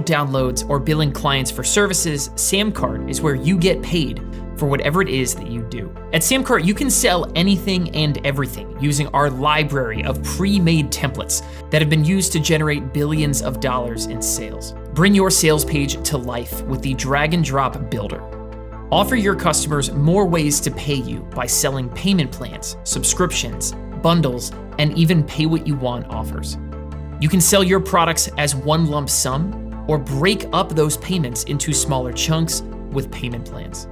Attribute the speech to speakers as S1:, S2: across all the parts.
S1: downloads or billing clients for services, SamCart is where you get paid for whatever it is that you do. At SamCart, you can sell anything and everything using our library of pre-made templates that have been used to generate billions of dollars in sales. Bring your sales page to life with the drag and drop builder. Offer your customers more ways to pay you by selling payment plans, subscriptions, bundles, and even pay what you want offers. You can sell your products as one lump sum or break up those payments into smaller chunks with payment plans.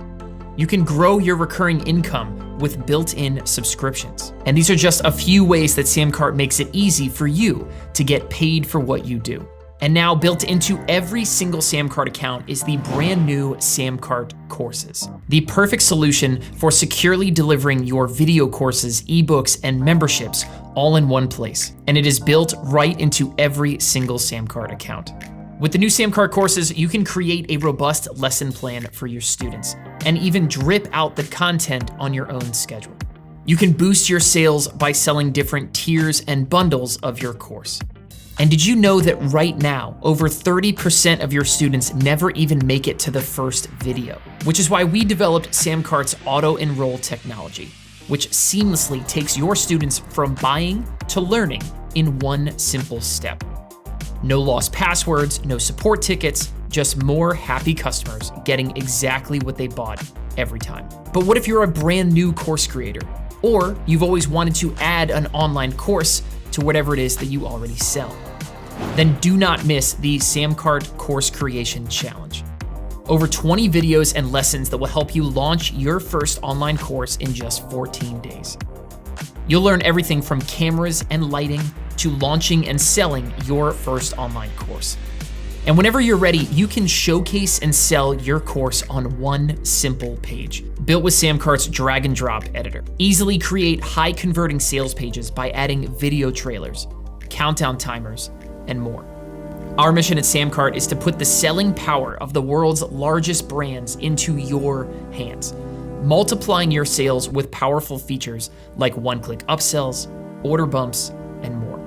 S1: You can grow your recurring income with built-in subscriptions. And these are just a few ways that SamCart makes it easy for you to get paid for what you do. And now built into every single SamCart account is the brand new SamCart courses, the perfect solution for securely delivering your video courses, ebooks, and memberships all in one place. And it is built right into every single SamCart account. With the new SamCart courses, you can create a robust lesson plan for your students and even drip out the content on your own schedule. You can boost your sales by selling different tiers and bundles of your course. And did you know that right now, over 30% of your students never even make it to the first video? Which is why we developed SamCart's auto-enroll technology, which seamlessly takes your students from buying to learning in one simple step. No lost passwords, no support tickets, just more happy customers getting exactly what they bought every time. But what if you're a brand new course creator? Or you've always wanted to add an online course to whatever it is that you already sell? Then do not miss the SamCart Course Creation Challenge. Over 20 videos and lessons that will help you launch your first online course in just 14 days. You'll learn everything from cameras and lighting to launching and selling your first online course. And whenever you're ready, you can showcase and sell your course on one simple page, built with SamCart's drag and drop editor. Easily create high converting sales pages by adding video trailers, countdown timers, and more. Our mission at SamCart is to put the selling power of the world's largest brands into your hands, multiplying your sales with powerful features like one-click upsells, order bumps, and more.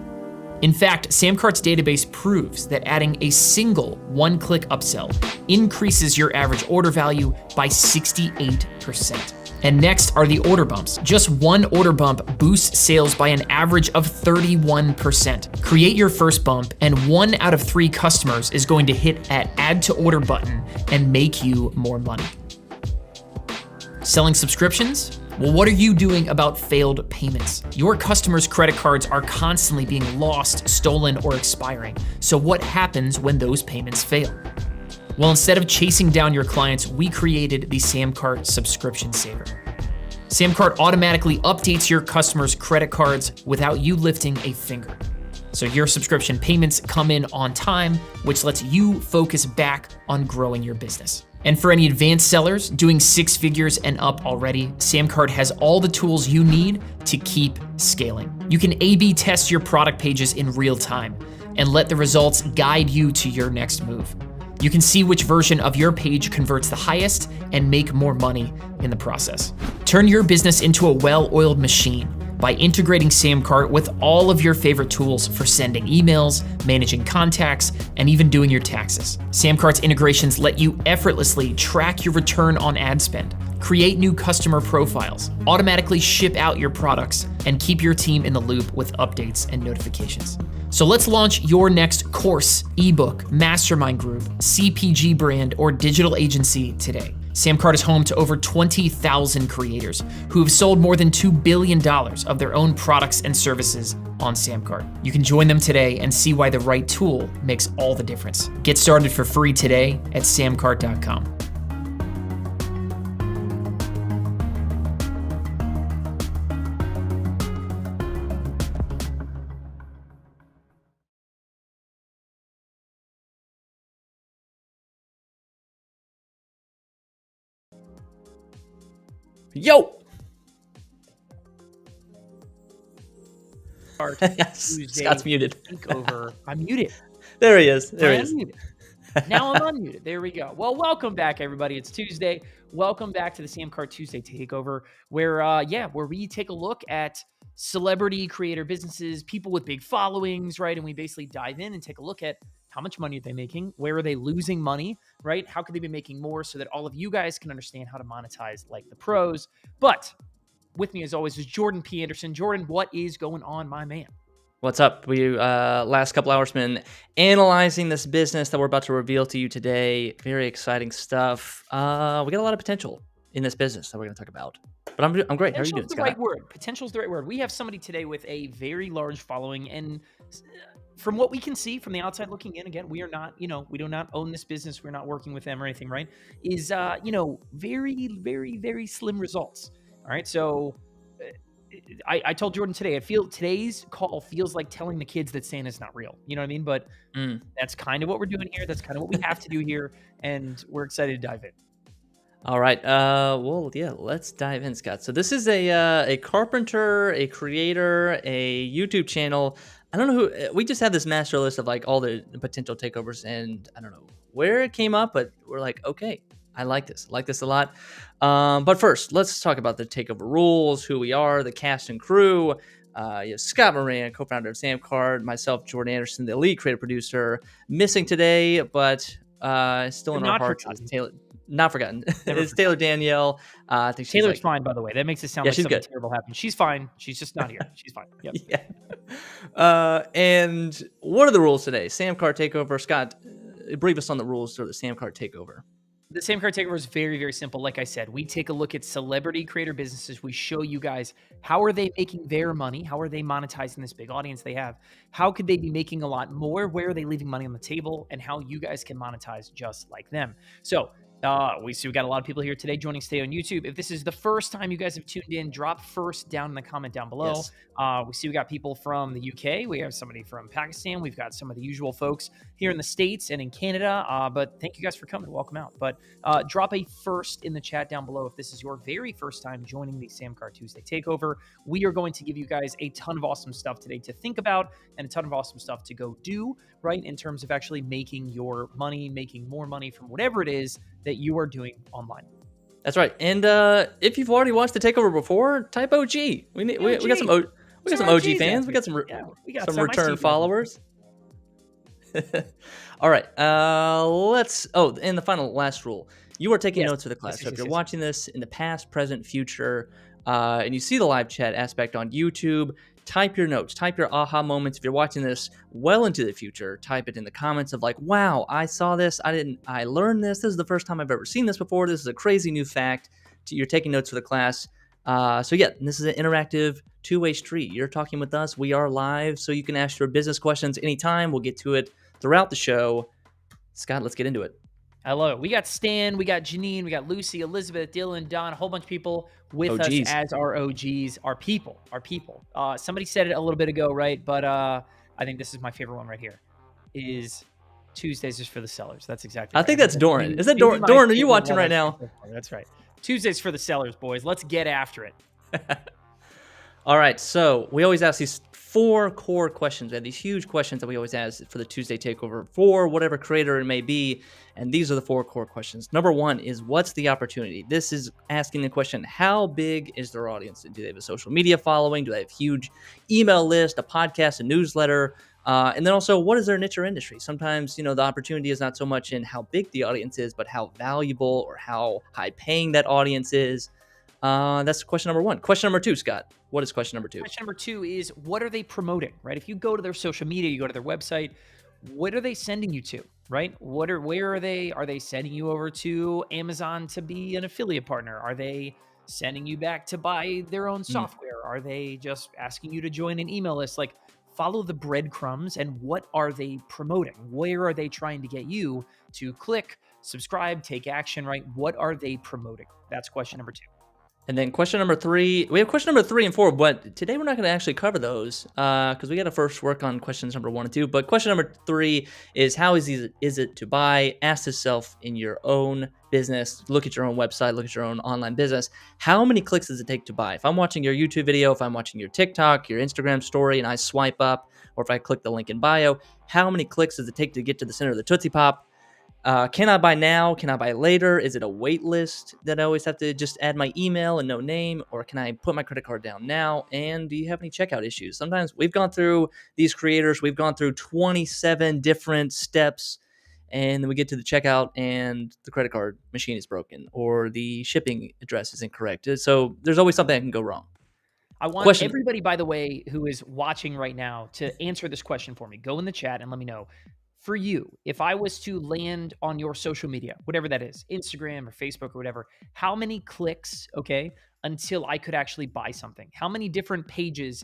S1: In fact, SamCart's database proves that adding a single one-click upsell increases your average order value by 68%. And next are the order bumps. Just one order bump boosts sales by an average of 31%. Create your first bump, and 1 out of 3 customers is going to hit that add to order button and make you more money. Selling subscriptions? Well, what are you doing about failed payments? Your customers' credit cards are constantly being lost, stolen, or expiring. So what happens when those payments fail? Well, instead of chasing down your clients, we created the SamCart Subscription Saver. SamCart automatically updates your customers' credit cards without you lifting a finger. So your subscription payments come in on time, which lets you focus back on growing your business. And for any advanced sellers doing 6 figures and up already, SamCart has all the tools you need to keep scaling. You can A/B test your product pages in real time and let the results guide you to your next move. You can see which version of your page converts the highest and make more money in the process. Turn your business into a well-oiled machine by integrating SamCart with all of your favorite tools for sending emails, managing contacts, and even doing your taxes. SamCart's integrations let you effortlessly track your return on ad spend, create new customer profiles, automatically ship out your products, and keep your team in the loop with updates and notifications. So let's launch your next course, ebook, mastermind group, CPG brand, or digital agency today. SamCart is home to over 20,000 creators who have sold more than $2 billion of their own products and services on SamCart. You can join them today and see why the right tool makes all the difference. Get started for free today at samcart.com.
S2: Yo!
S1: Scott's
S2: muted.
S1: Takeover. I'm muted.
S2: There he is. There he is.
S1: Muted. Now I'm unmuted. There we go. Well, welcome back, everybody. It's Tuesday. Welcome back to the SamCart Tuesday Takeover, where we take a look at celebrity creator businesses, people with big followings, right? And we basically dive in and take a look at how much money are they making? Where are they losing money, right? How could they be making more so that all of you guys can understand how to monetize like the pros? But with me, as always, is Jordan P. Anderson. Jordan, what is going on, my man?
S2: What's up? We last couple hours been analyzing this business that we're about to reveal to you today. Very exciting stuff. We got a lot of potential in this business that we're going to talk about. But I'm great. How are you doing, Scott?
S1: Right word. Potential is the right word. We have somebody today with a very large following, and from what we can see from the outside looking in, again, we are not, we do not own this business. We're not working with them or anything, right? Is very, very, very slim results. All right, so I told Jordan today, today's call feels like telling the kids that Santa's not real. You know what I mean? But that's kind of what we're doing here. That's kind of what we have to do here, and we're excited to dive in.
S2: All right. Well, yeah, let's dive in, Scott. So this is a carpenter, a creator, a YouTube channel. I don't know who. We just have this master list of like all the potential takeovers, and I don't know where it came up, but we're like, okay, I like this. I like this a lot. But first, let's talk about the takeover rules, who we are, the cast and crew. You have Scott Moran, co-founder of SamCart, myself, Jordan Anderson, the lead creative producer. Missing today, but still in our hearts is Taylor. Not forgotten. It's Taylor Danielle. I think
S1: Taylor's fine, by the way. That makes it sound like something terrible happened. She's fine. She's just not here. She's fine. Yep.
S2: Yeah. And what are the rules today? SamCart takeover. Scott, brief us on the rules for the SamCart takeover.
S1: The SamCart takeover is very, very simple. Like I said, we take a look at celebrity creator businesses. We show you guys how are they making their money? How are they monetizing this big audience they have? How could they be making a lot more? Where are they leaving money on the table? And how you guys can monetize just like them. So we see we got a lot of people here today joining us today on YouTube. If this is the first time you guys have tuned in, drop first down in the comment down below.
S2: Yes.
S1: We see we got people from the UK. We have somebody from Pakistan. We've got some of the usual folks here in the States and in Canada. But thank you guys for coming. Welcome out. But drop a first in the chat down below if this is your very first time joining the SamCart Tuesday Takeover. We are going to give you guys a ton of awesome stuff today to think about and a ton of awesome stuff to go do, right, in terms of actually making your money, making more money from whatever it is that you are doing online.
S2: That's right. And if you've already watched the takeover before, type OG. We got some OG fans. We got some return followers. All right. And the final last rule. You are taking notes for the class. So if you're watching this in the past, present, future, and you see the live chat aspect on YouTube, type your notes, type your aha moments. If you're watching this well into the future, type it in the comments of like, wow, I saw this. I learned this. This is the first time I've ever seen this before. This is a crazy new fact. You're taking notes for the class. So yeah, this is an interactive two-way street. You're talking with us. We are live, so you can ask your business questions anytime. We'll get to it throughout the show. Scott, let's get into it.
S1: I love it. We got Stan, we got Janine, we got Lucy, Elizabeth, Dylan, Don, a whole bunch of people with us as our OGs, our people. Somebody said it a little bit ago, right? But I think this is my favorite one right here. Is Tuesdays is for the sellers. That's exactly right.
S2: I think that's Doran. Is that Doran? Doran, are you watching right now?
S1: That's right. Tuesdays for the sellers, boys. Let's get after it.
S2: All right. So we always ask these 4 core questions. We have these huge questions that we always ask for the Tuesday takeover for whatever creator it may be. And these are the 4 core questions. Number 1 is, what's the opportunity? This is asking the question, how big is their audience? Do they have a social media following? Do they have a huge email list, a podcast, a newsletter? And then also, what is their niche or industry? Sometimes, the opportunity is not so much in how big the audience is, but how valuable or how high paying that audience is. That's question number 1. Question number 2, Scott. What is question number 2?
S1: Question number 2 is, what are they promoting, right? If you go to their social media, you go to their website, what are they sending you to, right? Where are they? Are they sending you over to Amazon to be an affiliate partner? Are they sending you back to buy their own software? Are they just asking you to join an email list? Like, follow the breadcrumbs, and what are they promoting? Where are they trying to get you to click, subscribe, take action, right? What are they promoting? That's question number 2.
S2: And then question number 3, we have question number 3 and 4, but today we're not going to actually cover those because we got to first work on questions number 1 and 2. But question number 3 is, how easy is it to buy? Ask yourself in your own business, look at your own website, look at your own online business. How many clicks does it take to buy? If I'm watching your YouTube video, if I'm watching your TikTok, your Instagram story, and I swipe up, or if I click the link in bio, how many clicks does it take to get to the center of the Tootsie Pop? Can I buy now? Can I buy later? Is it a wait list that I always have to just add my email and no name? Or can I put my credit card down now? And do you have any checkout issues? Sometimes we've gone through these creators, we've gone through 27 different steps, and then we get to the checkout and the credit card machine is broken or the shipping address is incorrect. So there's always something that can go wrong.
S1: I want
S2: Question.
S1: everybody, by the way, who is watching right now to answer this question for me. Go in the chat and let me know. For you, if I was to land on your social media, whatever that is, Instagram or Facebook or whatever, how many clicks, okay, until I could actually buy something? How many pages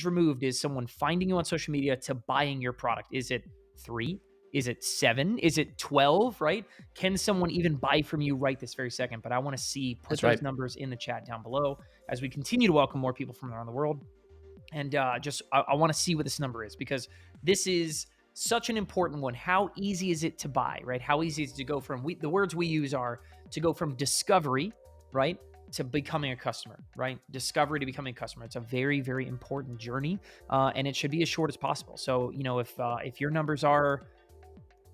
S1: removed is someone finding you on social media to buying your product? Is it 3? Is it 7? Is it 12, right? Can someone even buy from you right this very second? But I want to put
S2: That's
S1: those
S2: right.
S1: numbers in the chat down below as we continue to welcome more people from around the world. And I want to see what this number is, because this is such an important one. How easy is it to buy, right? How easy is it to go from, the words we use are to go from discovery, right, to becoming a customer, right? Discovery to becoming a customer. It's a very, very important journey, and it should be as short as possible. So, if your numbers are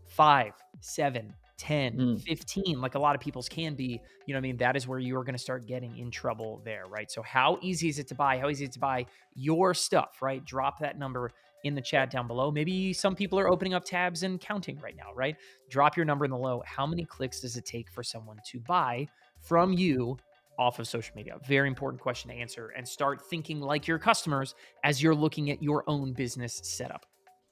S1: 5, 7, 10, 15, like a lot of people's can be, that is where you are going to start getting in trouble there, right? So how easy is it to buy? How easy is it to buy your stuff, right? Drop that number in the chat down below. Maybe some people are opening up tabs and counting right now, right? Drop your number in the low. How many clicks does it take for someone to buy from you off of social media? Very important question to answer, and start thinking like your customers as you're looking at your own business setup.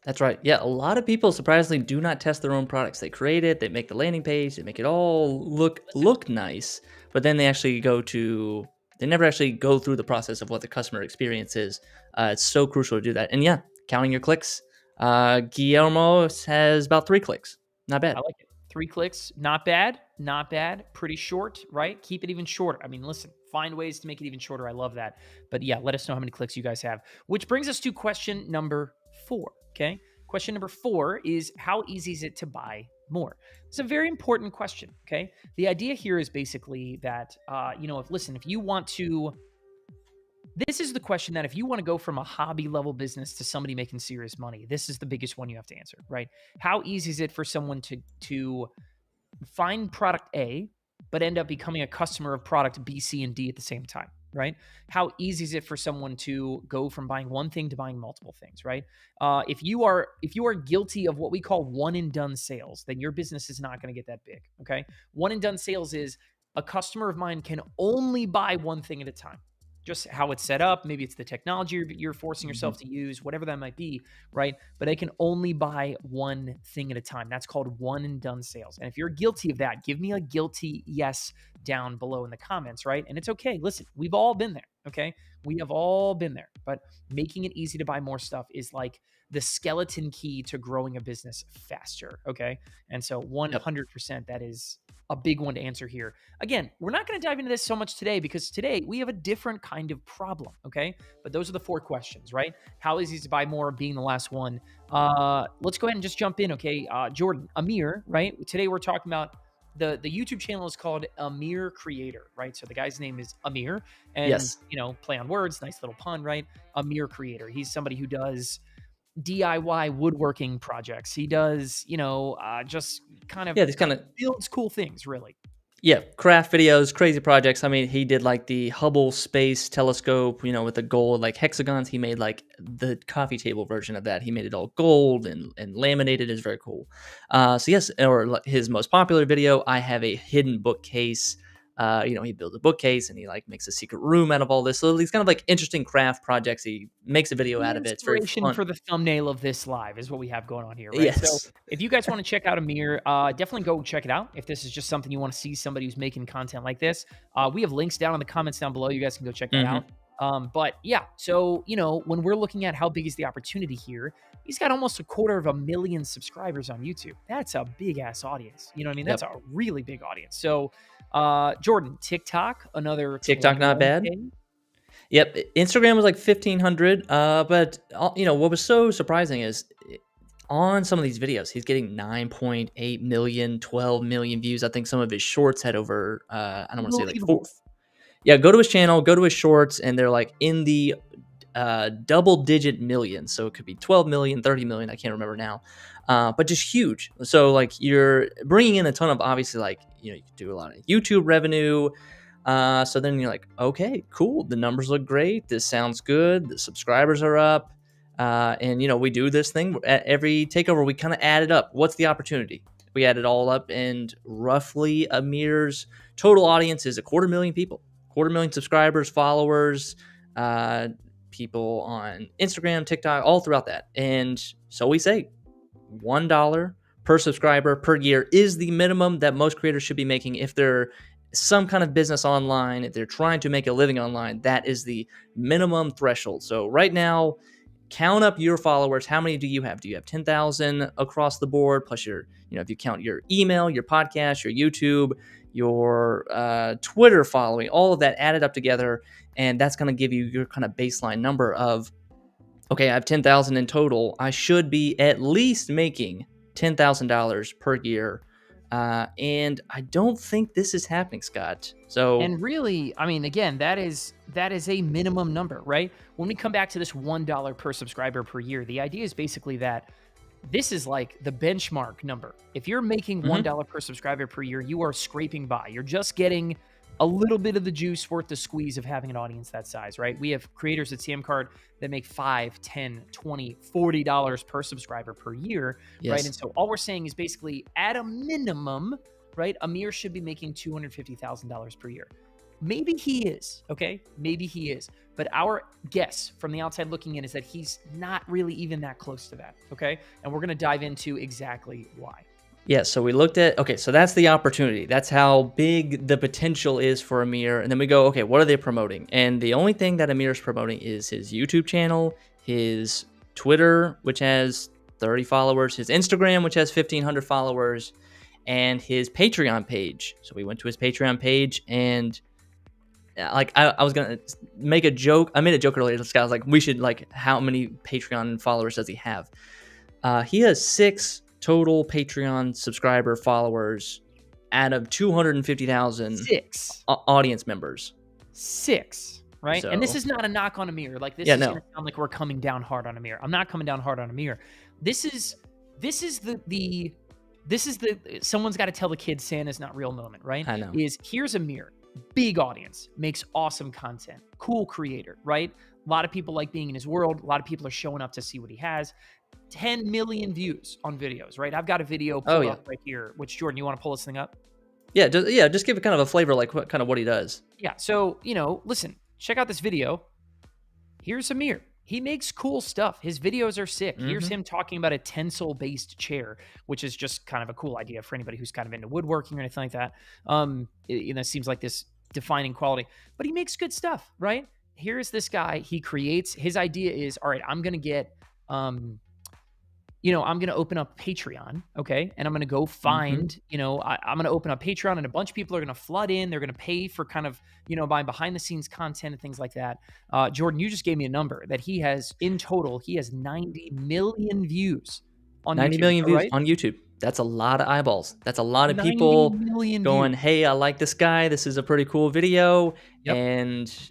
S2: That's right. Yeah, a lot of people surprisingly do not test their own products. They create it, they make the landing page, they make it all look nice, but then they never actually go through the process of what the customer experience is. It's so crucial to do that. And yeah, counting your clicks. Guillermo has about 3 clicks. Not bad.
S1: I like it. 3 clicks, not bad, not bad. Pretty short, right? Keep it even shorter. I mean, listen, find ways to make it even shorter. I love that. But yeah, let us know how many clicks you guys have. Which brings us to question number 4. Okay. Question number 4 is, how easy is it to buy more? It's a very important question. Okay. The idea here is basically that, if you want to, this is the question that if you want to go from a hobby level business to somebody making serious money, this is the biggest one you have to answer, right? How easy is it for someone to find product A, but end up becoming a customer of product B, C, and D at the same time, right? How easy is it for someone to go from buying one thing to buying multiple things, right? If you are guilty of what we call one and done sales, then your business is not going to get that big, okay? One and done sales is a customer of mine can only buy one thing at a time. Just how it's set up. Maybe it's the technology you're forcing yourself to use, whatever that might be, right? But they can only buy one thing at a time. That's called one and done sales. And if you're guilty of that, give me a guilty yes down below in the comments, right? And it's okay. Listen, we've all been there, okay? We have all been there. But making it easy to buy more stuff is like the skeleton key to growing a business faster, okay? And so 100%, that is a big one to answer here. Again, we're not going to dive into this so much today, because today we have a different kind of problem, okay? But those are the 4 questions, right? How easy is it to buy more being the last one. Let's go ahead and just jump in, okay? Jordan, Amir, right? Today we're talking about the YouTube channel is called Amir Creator, right? So the guy's name is Amir, and
S2: Yes.
S1: play on words, nice little pun, right? Amir Creator. He's somebody who does DIY woodworking projects. He does, just kind of
S2: This kind of
S1: builds cool things, really.
S2: craft videos, crazy projects. I mean, he did like the Hubble Space Telescope, with the gold like hexagons. He made like the coffee table version of that. He made it all gold and laminated. It's very cool. So yes, or his most popular video, I have a hidden bookcase. He builds a bookcase and he like makes a secret room out of all this. So these kind of like interesting craft projects. He makes a video out of it. It's very fun.
S1: For the thumbnail of this live is what we have going on here, right?
S2: Yes.
S1: So if you guys want to check out Amir, definitely go check it out. If this is just something you want to see, somebody who's making content like this, we have links down in the comments down below. You guys can go check that out. But yeah, so, when we're looking at how big is the opportunity here, he's got almost 250,000 subscribers on YouTube. That's a big ass audience. You know what I mean? That's a really big audience. So, Jordan, TikTok, another
S2: TikTok, not bad. Yep. Instagram was like 1,500. But what was so surprising is on some of these videos, he's getting 9.8 million, 12 million views. I think some of his shorts had over, I don't want to say like 4. Yeah, go to his channel, go to his shorts, and they're like in the double-digit millions. So it could be 12 million, 30 million. I can't remember now. but just huge. So like you're bringing in a ton of, obviously, like, you do a lot of YouTube revenue. So then you're like, okay, cool. The numbers look great. This sounds good. The subscribers are up. And we do this thing at every takeover. We kind of add it up. What's the opportunity? We add it all up, and roughly Amir's total audience is 250,000 people, 250,000 subscribers, followers, people on Instagram, TikTok, all throughout that. And so we say $1 per subscriber per year is the minimum that most creators should be making if they're some kind of business online, if they're trying to make a living online. That is the minimum threshold. So right now, count up your followers. How many do you have? Do you have 10,000 across the board? Plus your, if you count your email, your podcast, your YouTube, your Twitter following, all of that added up together. And that's going to give you your kind of baseline number of, okay, I have 10,000 in total. I should be at least making $10,000 per year. And I don't think this is happening, Scott. So,
S1: and really, I mean, again, that is a minimum number, right? When we come back to this $1 per subscriber per year, the idea is basically that this is like the benchmark number. If you're making $1 per subscriber per year, you are scraping by. You're just getting a little bit of the juice worth the squeeze of having an audience that size, right? We have creators at SamCart that make $5, $10, $20, $40 per subscriber per year, right? And so all we're saying is basically at a minimum, right, Amir should be making $250,000 per year. Maybe he is, okay? Maybe he is. But our guess from the outside looking in is that he's not really even that close to that, okay? And we're going to dive into exactly why.
S2: Yeah, so we looked at, okay, so that's the opportunity. That's how big the potential is for Amir. And then we go, okay, what are they promoting? And the only thing that Amir is promoting is his YouTube channel, his Twitter, which has 30 followers, his Instagram, which has 1,500 followers, and his Patreon page. So we went to his Patreon page, and like I was going to make a joke. I made a joke earlier to Scott. I was like, we should, like, how many Patreon followers does he have? He has 6 total Patreon subscriber followers out of 250,000 audience members.
S1: 6, right?
S2: So,
S1: and this is not a knock on Amir. Like, this is going to sound like we're coming down hard on Amir. I'm not coming down hard on Amir. This is the someone's got to tell the kids Santa's not real moment, right?
S2: I know.
S1: Here's Amir, big audience, makes awesome content, cool creator, right? A lot of people like being in his world. A lot of people are showing up to see what he has. 10 million views on videos, right? I've got a video pulled up right here, which, Jordan, you want to pull this thing up?
S2: Yeah, just give it kind of a flavor, like what he does.
S1: Yeah, so, listen, check out this video. Here's Amir. He makes cool stuff. His videos are sick. Here's him talking about a Tencel-based chair, which is just kind of a cool idea for anybody who's kind of into woodworking or anything like that. It seems like this defining quality. But he makes good stuff, right? Here's this guy. He creates. His idea is, all right, I'm going to get... I'm going to open up Patreon, okay? And I'm going to go find, I'm going to open up Patreon, and a bunch of people are going to flood in. They're going to pay for kind of, buying behind the scenes content and things like that. Jordan, you just gave me a number that he has in total. He has 90 million views on
S2: 90
S1: YouTube,
S2: million views
S1: right?
S2: on YouTube. That's a lot of eyeballs. That's a lot of people going,
S1: views.
S2: Hey, I like this guy. This is a pretty cool video. Yep. And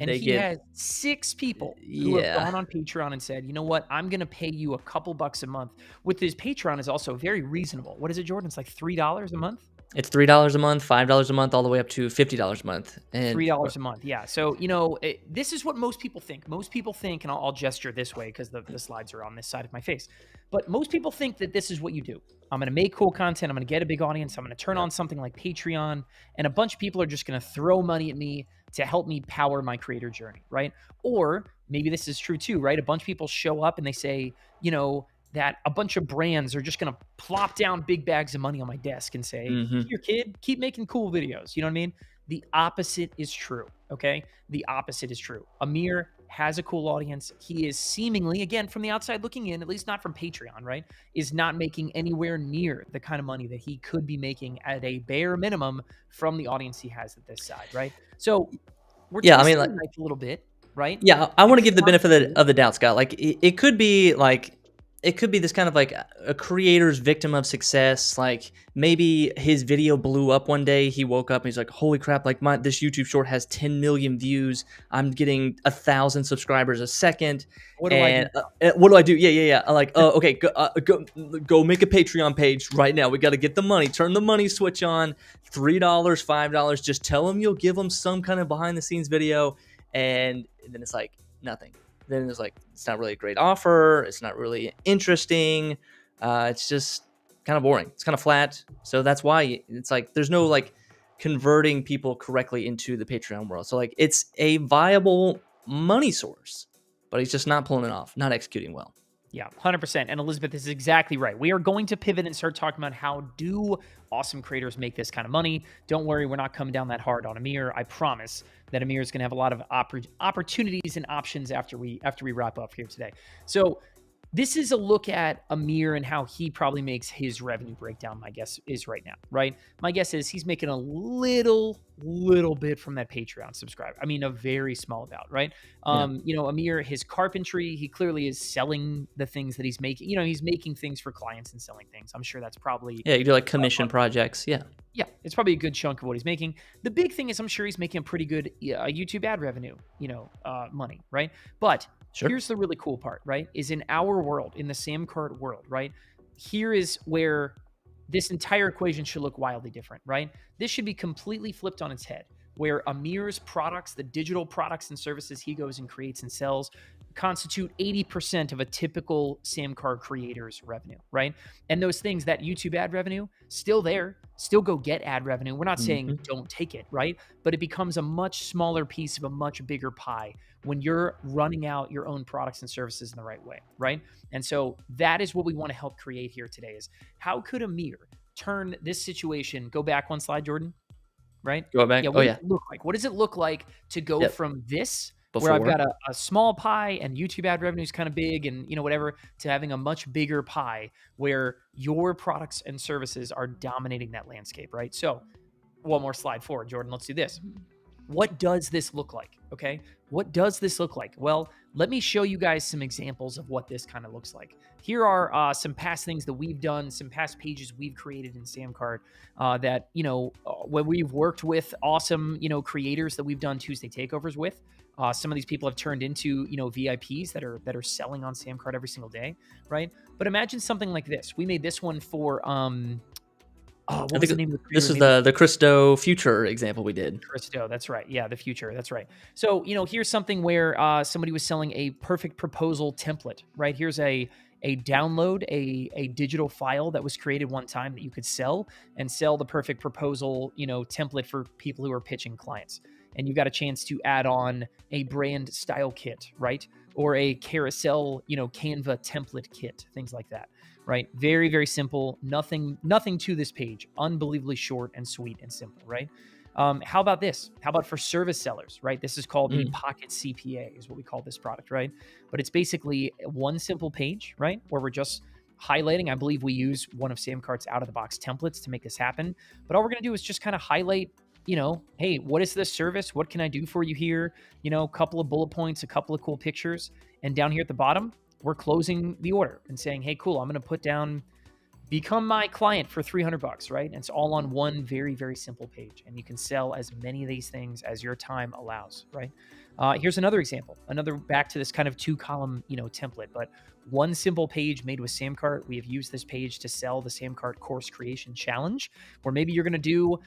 S1: he has 6 people who have gone on Patreon and said, you know what, I'm going to pay you a couple bucks a month. With his Patreon is also very reasonable. What is it, Jordan? It's like $3 a month?
S2: It's $3 a month, $5 a month, all the way up to $50 a month. And
S1: $3 a month, yeah. So, this is what most people think. Most people think, and I'll gesture this way because the slides are on this side of my face, but most people think that this is what you do. I'm going to make cool content. I'm going to get a big audience. I'm going to turn on something like Patreon, and a bunch of people are just going to throw money at me to help me power my creator journey, right? Or maybe this is true too, right? A bunch of people show up and they say, that a bunch of brands are just going to plop down big bags of money on my desk and say, here, kid, keep making cool videos. You know what I mean? The opposite is true, okay? The opposite is true. Amir has a cool audience. He is seemingly, again, from the outside looking in, at least not from Patreon, right, is not making anywhere near the kind of money that he could be making at a bare minimum from the audience he has at this side, right? So we're twisting the knife a little bit, right?
S2: Yeah, I want to give the benefit of the doubt, Scott. Like, it could be like it could be this kind of like a creator's victim of success. Like maybe his video blew up one day. He woke up and he's like, "Holy crap! Like this YouTube short has 10 million views. I'm getting 1,000 subscribers a second.
S1: What do I do
S2: And what do I do? Yeah. I'm like, oh, okay, go make a Patreon page right now. We got to get the money. Turn the money switch on. $3, $5. Just tell them you'll give them some kind of behind the scenes video, and then it's like nothing. Then it's like, it's not really a great offer. It's not really interesting. It's just kind of boring. It's kind of flat. So that's why it's like, there's no like converting people correctly into the Patreon world. So like, it's a viable money source, but he's just not pulling it off, not executing well.
S1: Yeah, 100%. And Elizabeth is exactly right. We are going to pivot and start talking about how do awesome creators make this kind of money. Don't worry, we're not coming down that hard on Amir. I promise that Amir is going to have a lot of opportunities and options after we wrap up here today. So this is a look at Amir and how he probably makes his revenue breakdown, my guess is right now, right? My guess is he's making a little bit from that Patreon subscribe. I mean, a very small amount, right? You know, Amir, his carpentry, he clearly is selling the things that he's making. You know, he's making things for clients and selling things. I'm sure that's probably...
S2: Yeah, you do like commission projects, yeah.
S1: Yeah, it's probably a good chunk of what he's making. The big thing is I'm sure he's making a pretty good YouTube ad revenue, money, right? But here's the really cool part, right? Is in our world, in the SamCart world, right? Here is where this entire equation should look wildly different, right? This should be completely flipped on its head, where Amir's products, the digital products and services he goes and creates and sells, constitute 80% of a typical SamCart creator's revenue, right? And those things, that YouTube ad revenue, still there, still go get ad revenue. We're not saying don't take it, right? But it becomes a much smaller piece of a much bigger pie when you're running out your own products and services in the right way, right? And so that is what we want to help create here today is how could Amir turn this situation, go back one slide, Jordan, right?
S2: Go back.
S1: Yeah, what does it look like? What does it look like to go from this, where I've got a small pie and YouTube ad revenue is kind of big and, whatever, to having a much bigger pie where your products and services are dominating that landscape, right? So one more slide forward, Jordan. Let's do this. What does this look like? Okay. What does this look like? Well, let me show you guys some examples of what this kind of looks like. Here are some past things that we've done, some past pages we've created in SamCart that, when we've worked with awesome, creators that we've done Tuesday takeovers with. Some of these people have turned into, VIPs that are selling on SamCart every single day, right? But imagine something like this. We made this one for what was the name of the
S2: this is the Christo Future example we did.
S1: Christo, that's right. Yeah, the Future, that's right. So, here's something where somebody was selling a perfect proposal template, right? Here's a download, a digital file that was created one time that you could sell the perfect proposal, template for people who are pitching clients. And you got a chance to add on a brand style kit, right? Or a carousel, Canva template kit, things like that, right? Very, very simple. Nothing to this page. Unbelievably short and sweet and simple, right? How about this? How about for service sellers, right? This is called the Pocket CPA is what we call this product, right? But it's basically one simple page, right? Where we're just highlighting. I believe we use one of SamCart's out-of-the-box templates to make this happen. But all we're going to do is just kind of highlight, hey, what is this service? What can I do for you here? A couple of bullet points, a couple of cool pictures. And down here at the bottom, we're closing the order and saying, hey, cool, I'm going to put down, become my client for $300, right? And it's all on one very, very simple page. And you can sell as many of these things as your time allows, right? Here's another example, back to this kind of 2-column, template, but one simple page made with SamCart. We have used this page to sell the SamCart course creation challenge, where maybe you're going to do,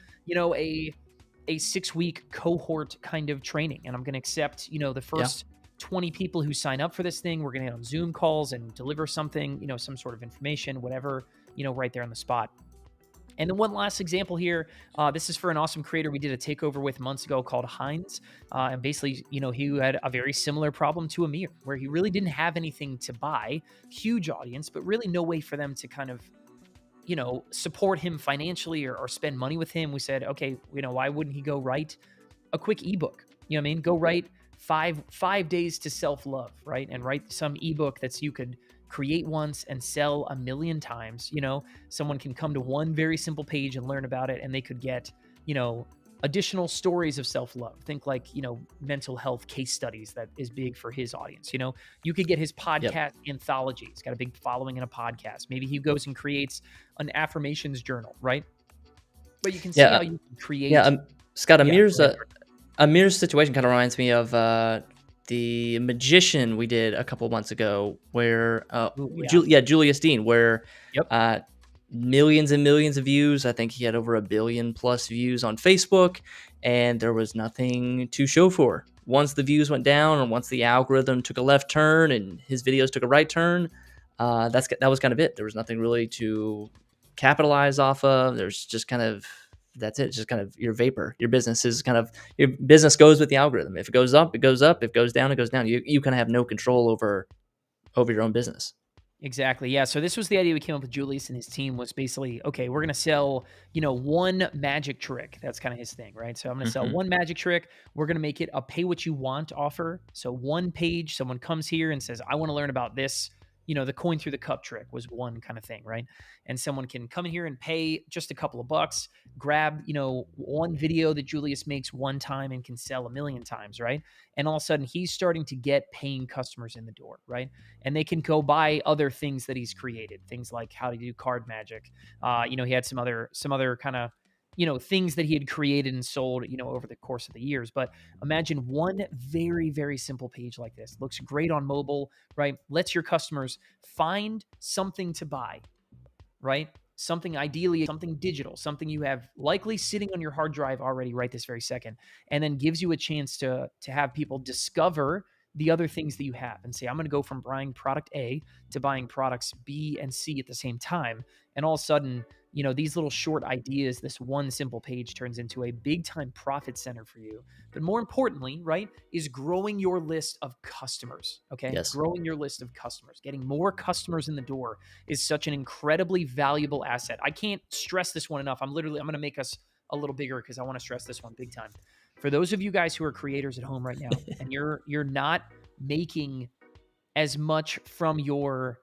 S1: a 6-week cohort kind of training. And I'm going to accept, the first 20 people who sign up for this thing. We're going to get on Zoom calls and deliver something, some sort of information, whatever, right there on the spot. And then one last example here. This is for an awesome creator we did a takeover with months ago called Heinz. And basically, he had a very similar problem to Amir, where he really didn't have anything to buy, huge audience, but really no way for them to kind of, support him financially or spend money with him. We said, okay, why wouldn't he go write a quick ebook? Go write five days to self-love, right? And write some ebook that's you could create once and sell 1,000,000 times. Someone can come to one very simple page and learn about it, and they could get, additional stories of self-love. Think like, mental health case studies that is big for his audience. You could get his podcast anthology. He's got a big following in a podcast. Maybe he goes and creates an affirmations journal, right? But you can see how you can create.
S2: Yeah, Scott,
S1: Yeah,
S2: Amir's situation kind of reminds me of the magician we did a couple months ago, where Julius Dean, where
S1: Yep.
S2: millions and millions of views. I think he had over 1 billion plus views on Facebook, and there was nothing to show for. Once the views went down, or once the algorithm took a left turn and his videos took a right turn, that was kind of it. There was nothing really to capitalize off of. There's just kind of, that's it. It's just kind of your vapor. Your business goes with the algorithm. If it goes up, it goes up. If it goes down, it goes down. You kind of have no control over your own business.
S1: Exactly. Yeah. So this was the idea we came up with. Julius and his team was basically, okay, we're going to sell, one magic trick. That's kind of his thing, right? So I'm going to sell one magic trick. We're going to make it a pay what you want offer. So one page, someone comes here and says, I want to learn about this. The coin through the cup trick was one kind of thing, right? And someone can come in here and pay just a couple of bucks, grab, one video that Julius makes one time and can sell 1 million times, right? And all of a sudden he's starting to get paying customers in the door, right? And they can go buy other things that he's created, things like how to do card magic. He had some other kind of, things that he had created and sold, over the course of the years. But imagine one very, very simple page like this. Looks great on mobile, right? Lets your customers find something to buy, right? Something ideally, something digital, something you have likely sitting on your hard drive already right this very second, and then gives you a chance to have people discover the other things that you have and say, I'm going to go from buying product A to buying products B and C at the same time. And all of a sudden, these little short ideas, this one simple page turns into a big time profit center for you. But more importantly, right, is growing your list of customers. Okay.
S2: Yes.
S1: Growing your list of customers, getting more customers in the door is such an incredibly valuable asset. I can't stress this one enough. I'm going to make us a little bigger because I want to stress this one big time. For those of you guys who are creators at home right now, and you're not making as much from your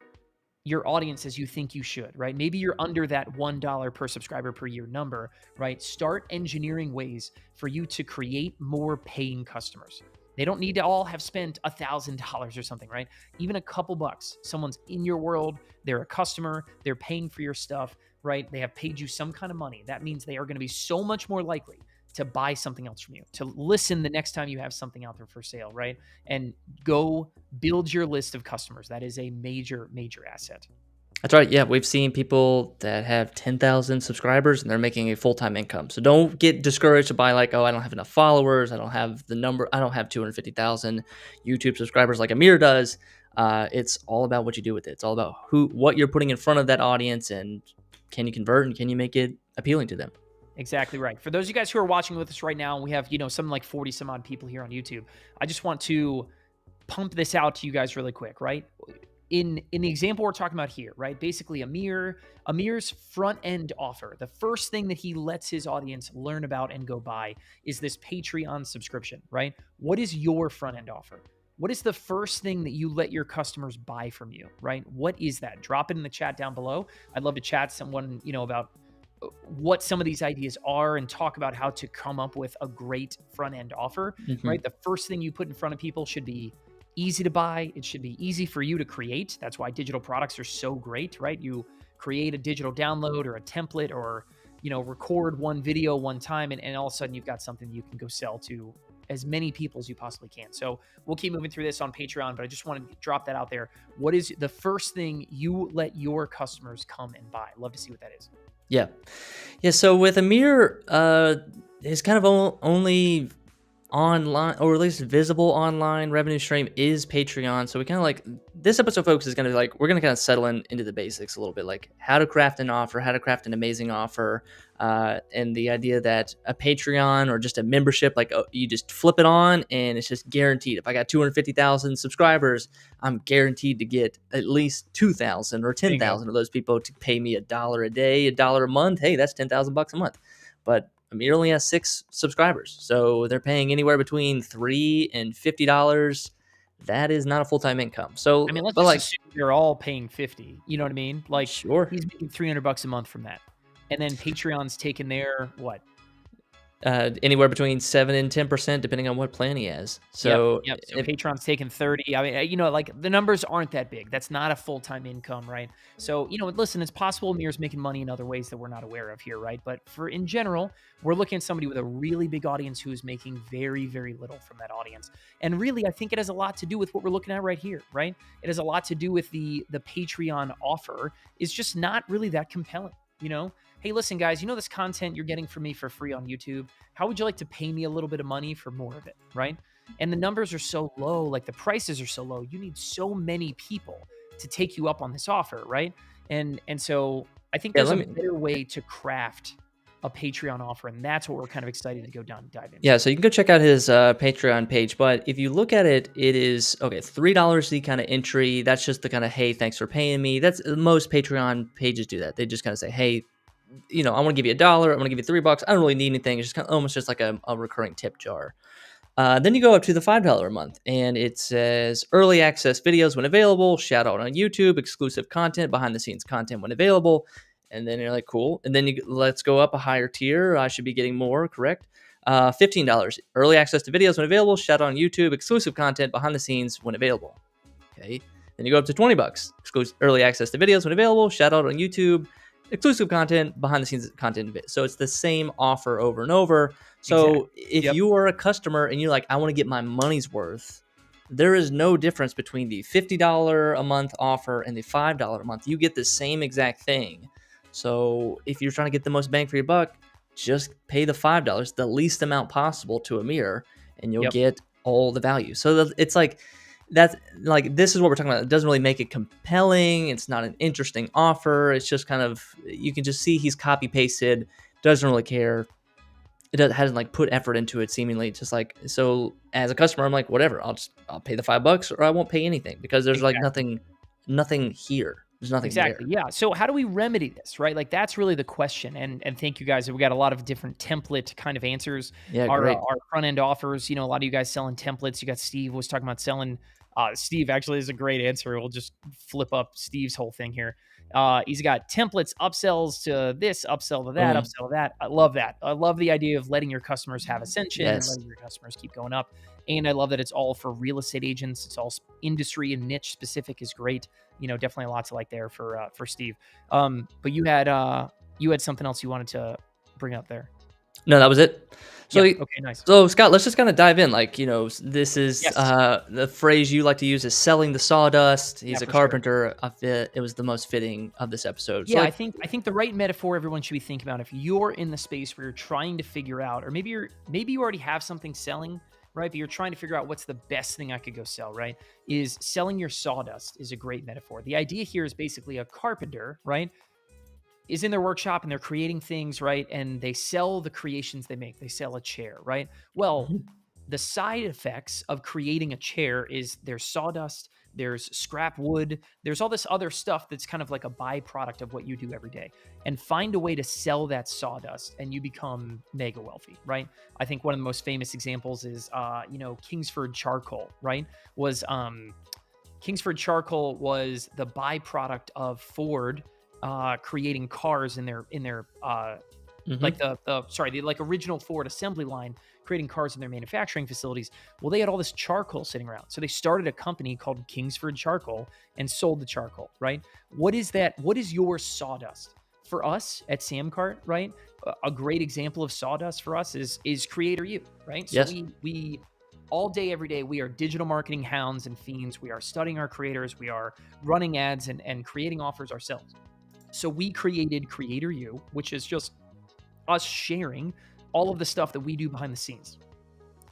S1: audience as you think you should, right? Maybe you're under that $1 per subscriber per year number, right? Start engineering ways for you to create more paying customers. They don't need to all have spent $1,000 or something, right? Even a couple bucks. Someone's in your world, they're a customer, they're paying for your stuff, right? They have paid you some kind of money. That means they are going to be so much more likely to buy something else from you, to listen the next time you have something out there for sale, right? And go build your list of customers. That is a major, major asset.
S2: That's right. Yeah, we've seen people that have 10,000 subscribers and they're making a full-time income. So don't get discouraged by like, oh, I don't have enough followers. I don't have the number. I don't have 250,000 YouTube subscribers like Amir does. It's all about what you do with it. It's all about what you're putting in front of that audience, and can you convert and can you make it appealing to them?
S1: Exactly right. For those of you guys who are watching with us right now, we have, something like 40 some odd people here on YouTube. I just want to pump this out to you guys really quick, right? In the example we're talking about here, right? Basically Amir's front end offer, the first thing that he lets his audience learn about and go buy is this Patreon subscription, right? What is your front end offer? What is the first thing that you let your customers buy from you, right? What is that? Drop it in the chat down below. I'd love to chat someone, about what some of these ideas are and talk about how to come up with a great front end offer, right? The first thing you put in front of people should be easy to buy. It should be easy for you to create. That's why digital products are so great, right? You create a digital download or a template or, record one video one time and all of a sudden you've got something you can go sell to as many people as you possibly can. So we'll keep moving through this on Patreon, but I just wanted to drop that out there. What is the first thing you let your customers come and buy? Love to see what that is.
S2: Yeah. So with Amir, his kind of only online, or at least visible online revenue stream is Patreon. So we kind of like, this episode, folks, is going to we're going to kind of settle into the basics a little bit, like how to craft an offer, how to craft an amazing offer, and the idea that a Patreon or just a membership, you just flip it on and it's just guaranteed. If I got 250,000 subscribers, I'm guaranteed to get at least 2,000 or 10,000 of those people to pay me $1 a day, $1 a month. Hey, that's $10,000 a month. But Amir only has 6 subscribers, so they're paying anywhere between $3 and $50. That is not a full-time income. So
S1: I mean, let's just assume they're all paying 50. You know what I mean?
S2: Sure.
S1: He's making $300 a month from that, and then Patreon's taking their what?
S2: Anywhere between 7 and 10%, depending on what plan he has. So,
S1: Yep. So
S2: if,
S1: Patreon's taking 30. I mean, like the numbers aren't that big. That's not a full-time income, right? So, listen, it's possible Amir's making money in other ways that we're not aware of here, right? But in general, we're looking at somebody with a really big audience who is making very, very little from that audience. And really, I think it has a lot to do with what we're looking at right here, right? It has a lot to do with the Patreon offer is just not really that compelling, Hey, listen, guys, this content you're getting from me for free on YouTube. How would you like to pay me a little bit of money for more of it, right? And the numbers are so low, like the prices are so low. You need so many people to take you up on this offer, right? And so I think there's a better way to craft a Patreon offer, and that's what we're kind of excited to go down and dive into.
S2: Yeah, so you can go check out his Patreon page, but if you look at it, it is, okay, $3 the kind of entry. That's just the kind of, hey, thanks for paying me. That's most Patreon pages do that. They just kind of say, hey, I want to give you $1. I want to give you $3. I don't really need anything. It's just kind of almost just like a recurring tip jar. Then you go up to the $5 a month, and it says early access videos when available, shout out on YouTube, exclusive content, behind the scenes content when available. And then you're like, cool. And then let's go up a higher tier. I should be getting more, correct? $15, early access to videos when available, shout out on YouTube, exclusive content, behind the scenes when available. Okay. Then you go up to $20, exclusive early access to videos when available, shout out on YouTube, exclusive content, behind the scenes content. So it's the same offer over and over. So if you are a customer and you're like, I want to get my money's worth, there is no difference between the $50 a month offer and the $5 a month. You get the same exact thing. So if you're trying to get the most bang for your buck, just pay the $5, the least amount possible to Amir, and you'll get all the value. So it's like, that's like, this is what we're talking about. It doesn't really make it compelling. It's not an interesting offer. It's just kind of, you can just see he's copy pasted, doesn't really care. Hasn't like put effort into it seemingly. Just like, so as a customer, I'm like, whatever, I'll pay the $5 or I won't pay anything, because there's like nothing here. There's nothing there.
S1: Yeah. So how do we remedy this, right? Like, that's really the question. And thank you guys. We got a lot of different template kind of answers.
S2: Yeah,
S1: our front end offers, a lot of you guys selling templates. You got Steve was talking about selling. Steve actually is a great answer. We'll just flip up Steve's whole thing here. He's got templates, upsells to this, upsell to that, upsell to that. I love that. I love the idea of letting your customers have ascension and letting your customers keep going up. And I love that it's all for real estate agents. It's all industry and niche specific is great. Definitely a lot to like there for Steve. But you had something else you wanted to bring up there.
S2: No, that was it. So,
S1: okay, nice.
S2: So Scott, let's just kind of dive in. Like, this is the phrase you like to use is selling the sawdust. He's a carpenter. Sure. It was the most fitting of this episode.
S1: Yeah, so I think the right metaphor everyone should be thinking about, if you're in the space where you're trying to figure out, or maybe you already have something selling, right? But you're trying to figure out what's the best thing I could go sell, right? Is selling your sawdust is a great metaphor. The idea here is basically a carpenter, right, is in their workshop and they're creating things, right? And they sell the creations they make. They sell a chair, right? Well, the side effects of creating a chair is there's sawdust, there's scrap wood, there's all this other stuff that's kind of like a byproduct of what you do every day. And find a way to sell that sawdust and you become mega wealthy, right? I think one of the most famous examples is, Kingsford charcoal, right? Kingsford charcoal was the byproduct of Ford creating cars in their like the original Ford assembly line, creating cars in their manufacturing facilities. Well, they had all this charcoal sitting around. So they started a company called Kingsford Charcoal and sold the charcoal, right? What is that? What is your sawdust? For us at SamCart, right? A great example of sawdust for us is Creator You, right? So
S2: yes.
S1: we all day, every day, we are digital marketing hounds and fiends. We are studying our creators. We are running ads and creating offers ourselves. So we created Creator You, which is just us sharing all of the stuff that we do behind the scenes,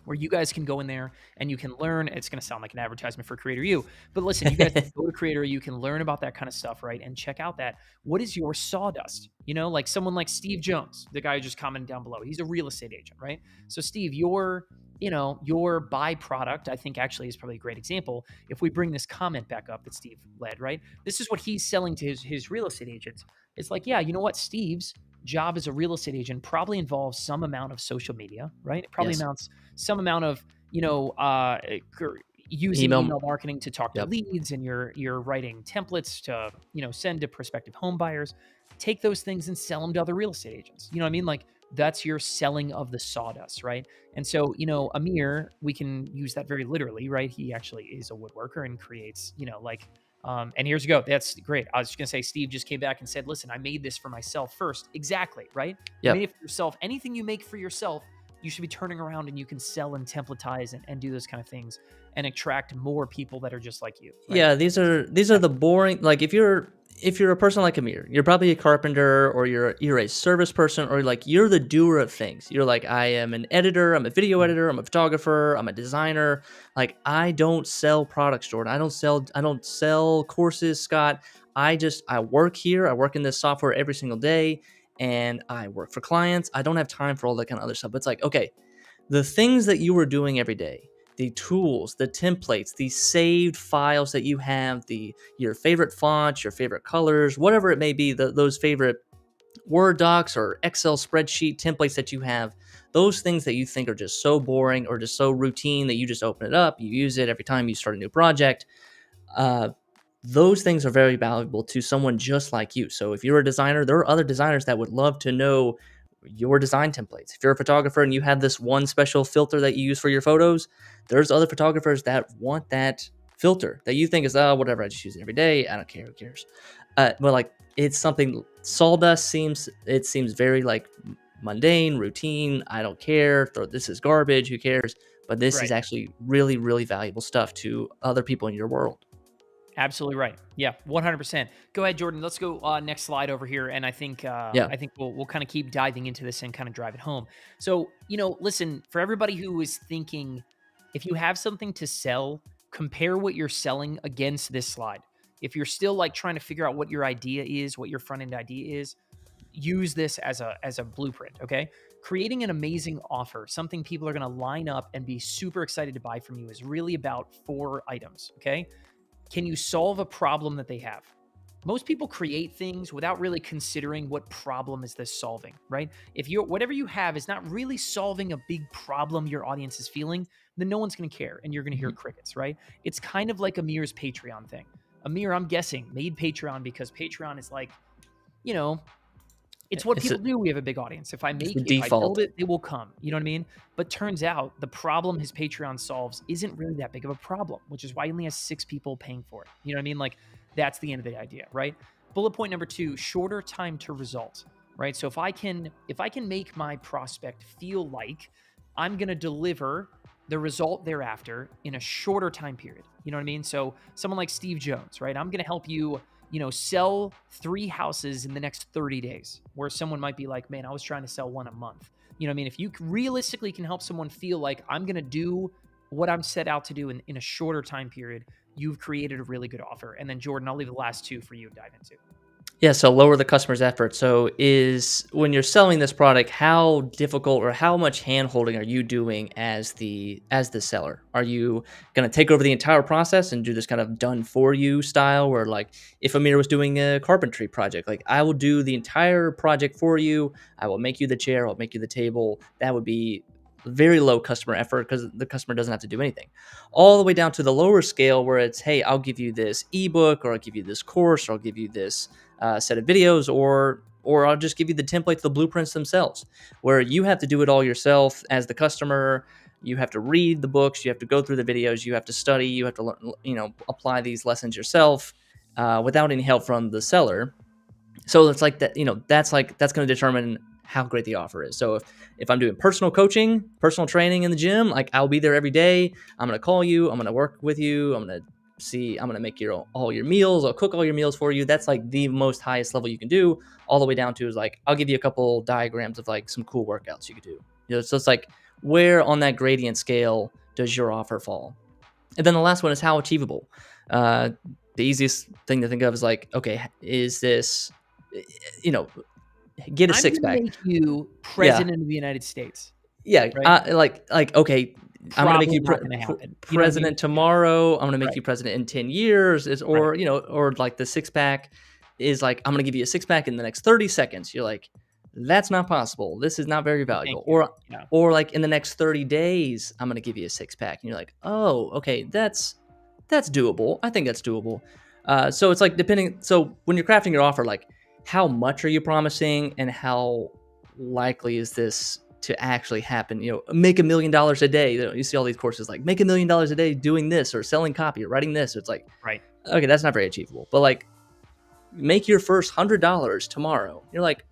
S1: where you guys can go in there and you can learn. It's going to sound like an advertisement for Creator You, but listen, you guys can go to Creator You, can learn about that kind of stuff, right? And check out that. What is your sawdust? Like someone like Steve Jones, the guy who just commented down below, he's a real estate agent, right? So Steve, your byproduct, I think actually is probably a great example. If we bring this comment back up that Steve led, right? This is what he's selling to his real estate agents. It's like, yeah, you know what? Steve's job as a real estate agent probably involves some amount of social media, right? It probably amounts some amount of, using email marketing to talk to leads, and you're writing templates to, send to prospective home buyers. Take those things and sell them to other real estate agents. You know what I mean? Like, That's your selling of the sawdust, right? And so, Amir, we can use that very literally, right? He actually is a woodworker and creates, and here's you go. That's great. I was just gonna say, Steve just came back and said, "Listen, I made this for myself first." Exactly, right? You made
S2: Yep.
S1: it for yourself. Anything you make for yourself, you should be turning around and you can sell and templatize and do those kind of things and attract more people that are just like you, right?
S2: Yeah, these are the boring, like if you're a person like Amir, you're probably a carpenter, or you're a service person, or like you're the doer of things. You're like, I am an editor, I'm a video editor, I'm a photographer, I'm a designer. Like, I don't sell products, Jordan. I don't sell courses, Scott. I work here. I work in this software every single day, and I work for clients. I don't have time for all that kind of other stuff. But it's like, okay, the things that you were doing every day, the tools, the templates, the saved files that you have, your favorite fonts, your favorite colors, whatever it may be, those favorite Word docs or Excel spreadsheet templates that you have, those things that you think are just so boring or just so routine that you just open it up, you use it every time you start a new project. Uh, those things are very valuable to someone just like you. So if you're a designer, there are other designers that would love to know your design templates. If you're a photographer and you have this one special filter that you use for your photos, there's other photographers that want that filter that you think is, oh, whatever, I just use it every day, I don't care, who cares. But like, it's something, sawdust seems very like mundane, routine, I don't care, this is garbage, who cares. But this is
S1: Right.
S2: actually really, really valuable stuff to other people in your world.
S1: Absolutely right. Yeah, 100%. Go ahead, Jordan. Let's go next slide over here, and I think
S2: Yeah.
S1: we'll kind of keep diving into this and kind of drive it home. So listen, for everybody who is thinking, if you have something to sell, compare what you're selling against this slide. If you're still like trying to figure out what your idea is, what your front end idea is, use this as a blueprint. Okay, creating an amazing offer, something people are going to line up and be super excited to buy from you, is really about 4 items. Okay. Can you solve a problem that they have? Most people create things without really considering what problem is this solving, right? If whatever you have is not really solving a big problem your audience is feeling, then no one's going to care and you're going to hear
S2: Mhm.
S1: crickets, right? It's kind of like Amir's Patreon thing. Amir, I'm guessing, made Patreon because Patreon is like, you know, it's what
S2: It's
S1: people
S2: a,
S1: do. We have a big audience. If
S2: it's the
S1: I build
S2: default.
S1: it, they will come. You know what I mean? But turns out the problem his Patreon solves isn't really that big of a problem, which is why he only has 6 people paying for it. You know what I mean? Like, that's the end of the idea, right? Bullet point number 2, shorter time to results, right? So if I can make my prospect feel like I'm going to deliver the result thereafter in a shorter time period. You know what I mean? So someone like Steve Jones, right? I'm going to help you sell 3 houses in the next 30 days, where someone might be like, man, I was trying to sell 1 a month. You know what I mean? If you realistically can help someone feel like I'm going to do what I'm set out to do in a shorter time period, you've created a really good offer. And then Jordan, I'll leave the last 2 for you to dive into.
S2: Yeah, so lower the customer's effort. So is when you're selling this product, how difficult or how much hand holding are you doing as the seller? Are you going to take over the entire process and do this kind of done for you style, where like if Amir was doing a carpentry project, like I will do the entire project for you. I will make you the chair, I'll make you the table. That would be very low customer effort because the customer doesn't have to do anything. All the way down to the lower scale where it's, hey, I'll give you this ebook, or I'll give you this course, or I'll give you this set of videos, or I'll just give you the templates, the blueprints themselves, where you have to do it all yourself as the customer. You have to read the books, you have to go through the videos, you have to study, you have to learn, apply these lessons yourself without any help from the seller. So it's like that, that's going to determine how great the offer is. So if I'm doing personal coaching, personal training in the gym, like I'll be there every day. I'm going to call you, I'm going to work with you, I'm going to make all your meals, I'll cook all your meals for you. That's like the most highest level you can do, all the way down to is like, I'll give you a couple diagrams of like some cool workouts you could do. So it's like, where on that gradient scale does your offer fall? And then the last one is how achievable. The easiest thing to think of is like, okay, is this, you know, get a
S1: I'm
S2: six
S1: going to
S2: pack.
S1: make you
S2: Yeah.
S1: president of the United States,
S2: Yeah.
S1: right?
S2: Okay, I'm going to make
S1: Probably
S2: you
S1: not going to happen. You know what I mean?
S2: president tomorrow. I'm going to make
S1: Right.
S2: you president in 10 years
S1: Right.
S2: or like the 6-pack is like, I'm going to give you a 6-pack in the next 30 seconds. You're like, that's not possible. This is not very
S1: Thank
S2: valuable.
S1: you. Yeah.
S2: Or like in the next 30 days, I'm going to give you a 6-pack. And you're like, oh, okay, that's doable. I think that's doable. So it's like so when you're crafting your offer, like how much are you promising and how likely is this to actually happen? Make $1 million a day. You see all these courses like make $1 million a day doing this or selling copy or writing this. It's like,
S1: Right.
S2: okay, that's not very achievable. But like, make your first $100 tomorrow. You're like,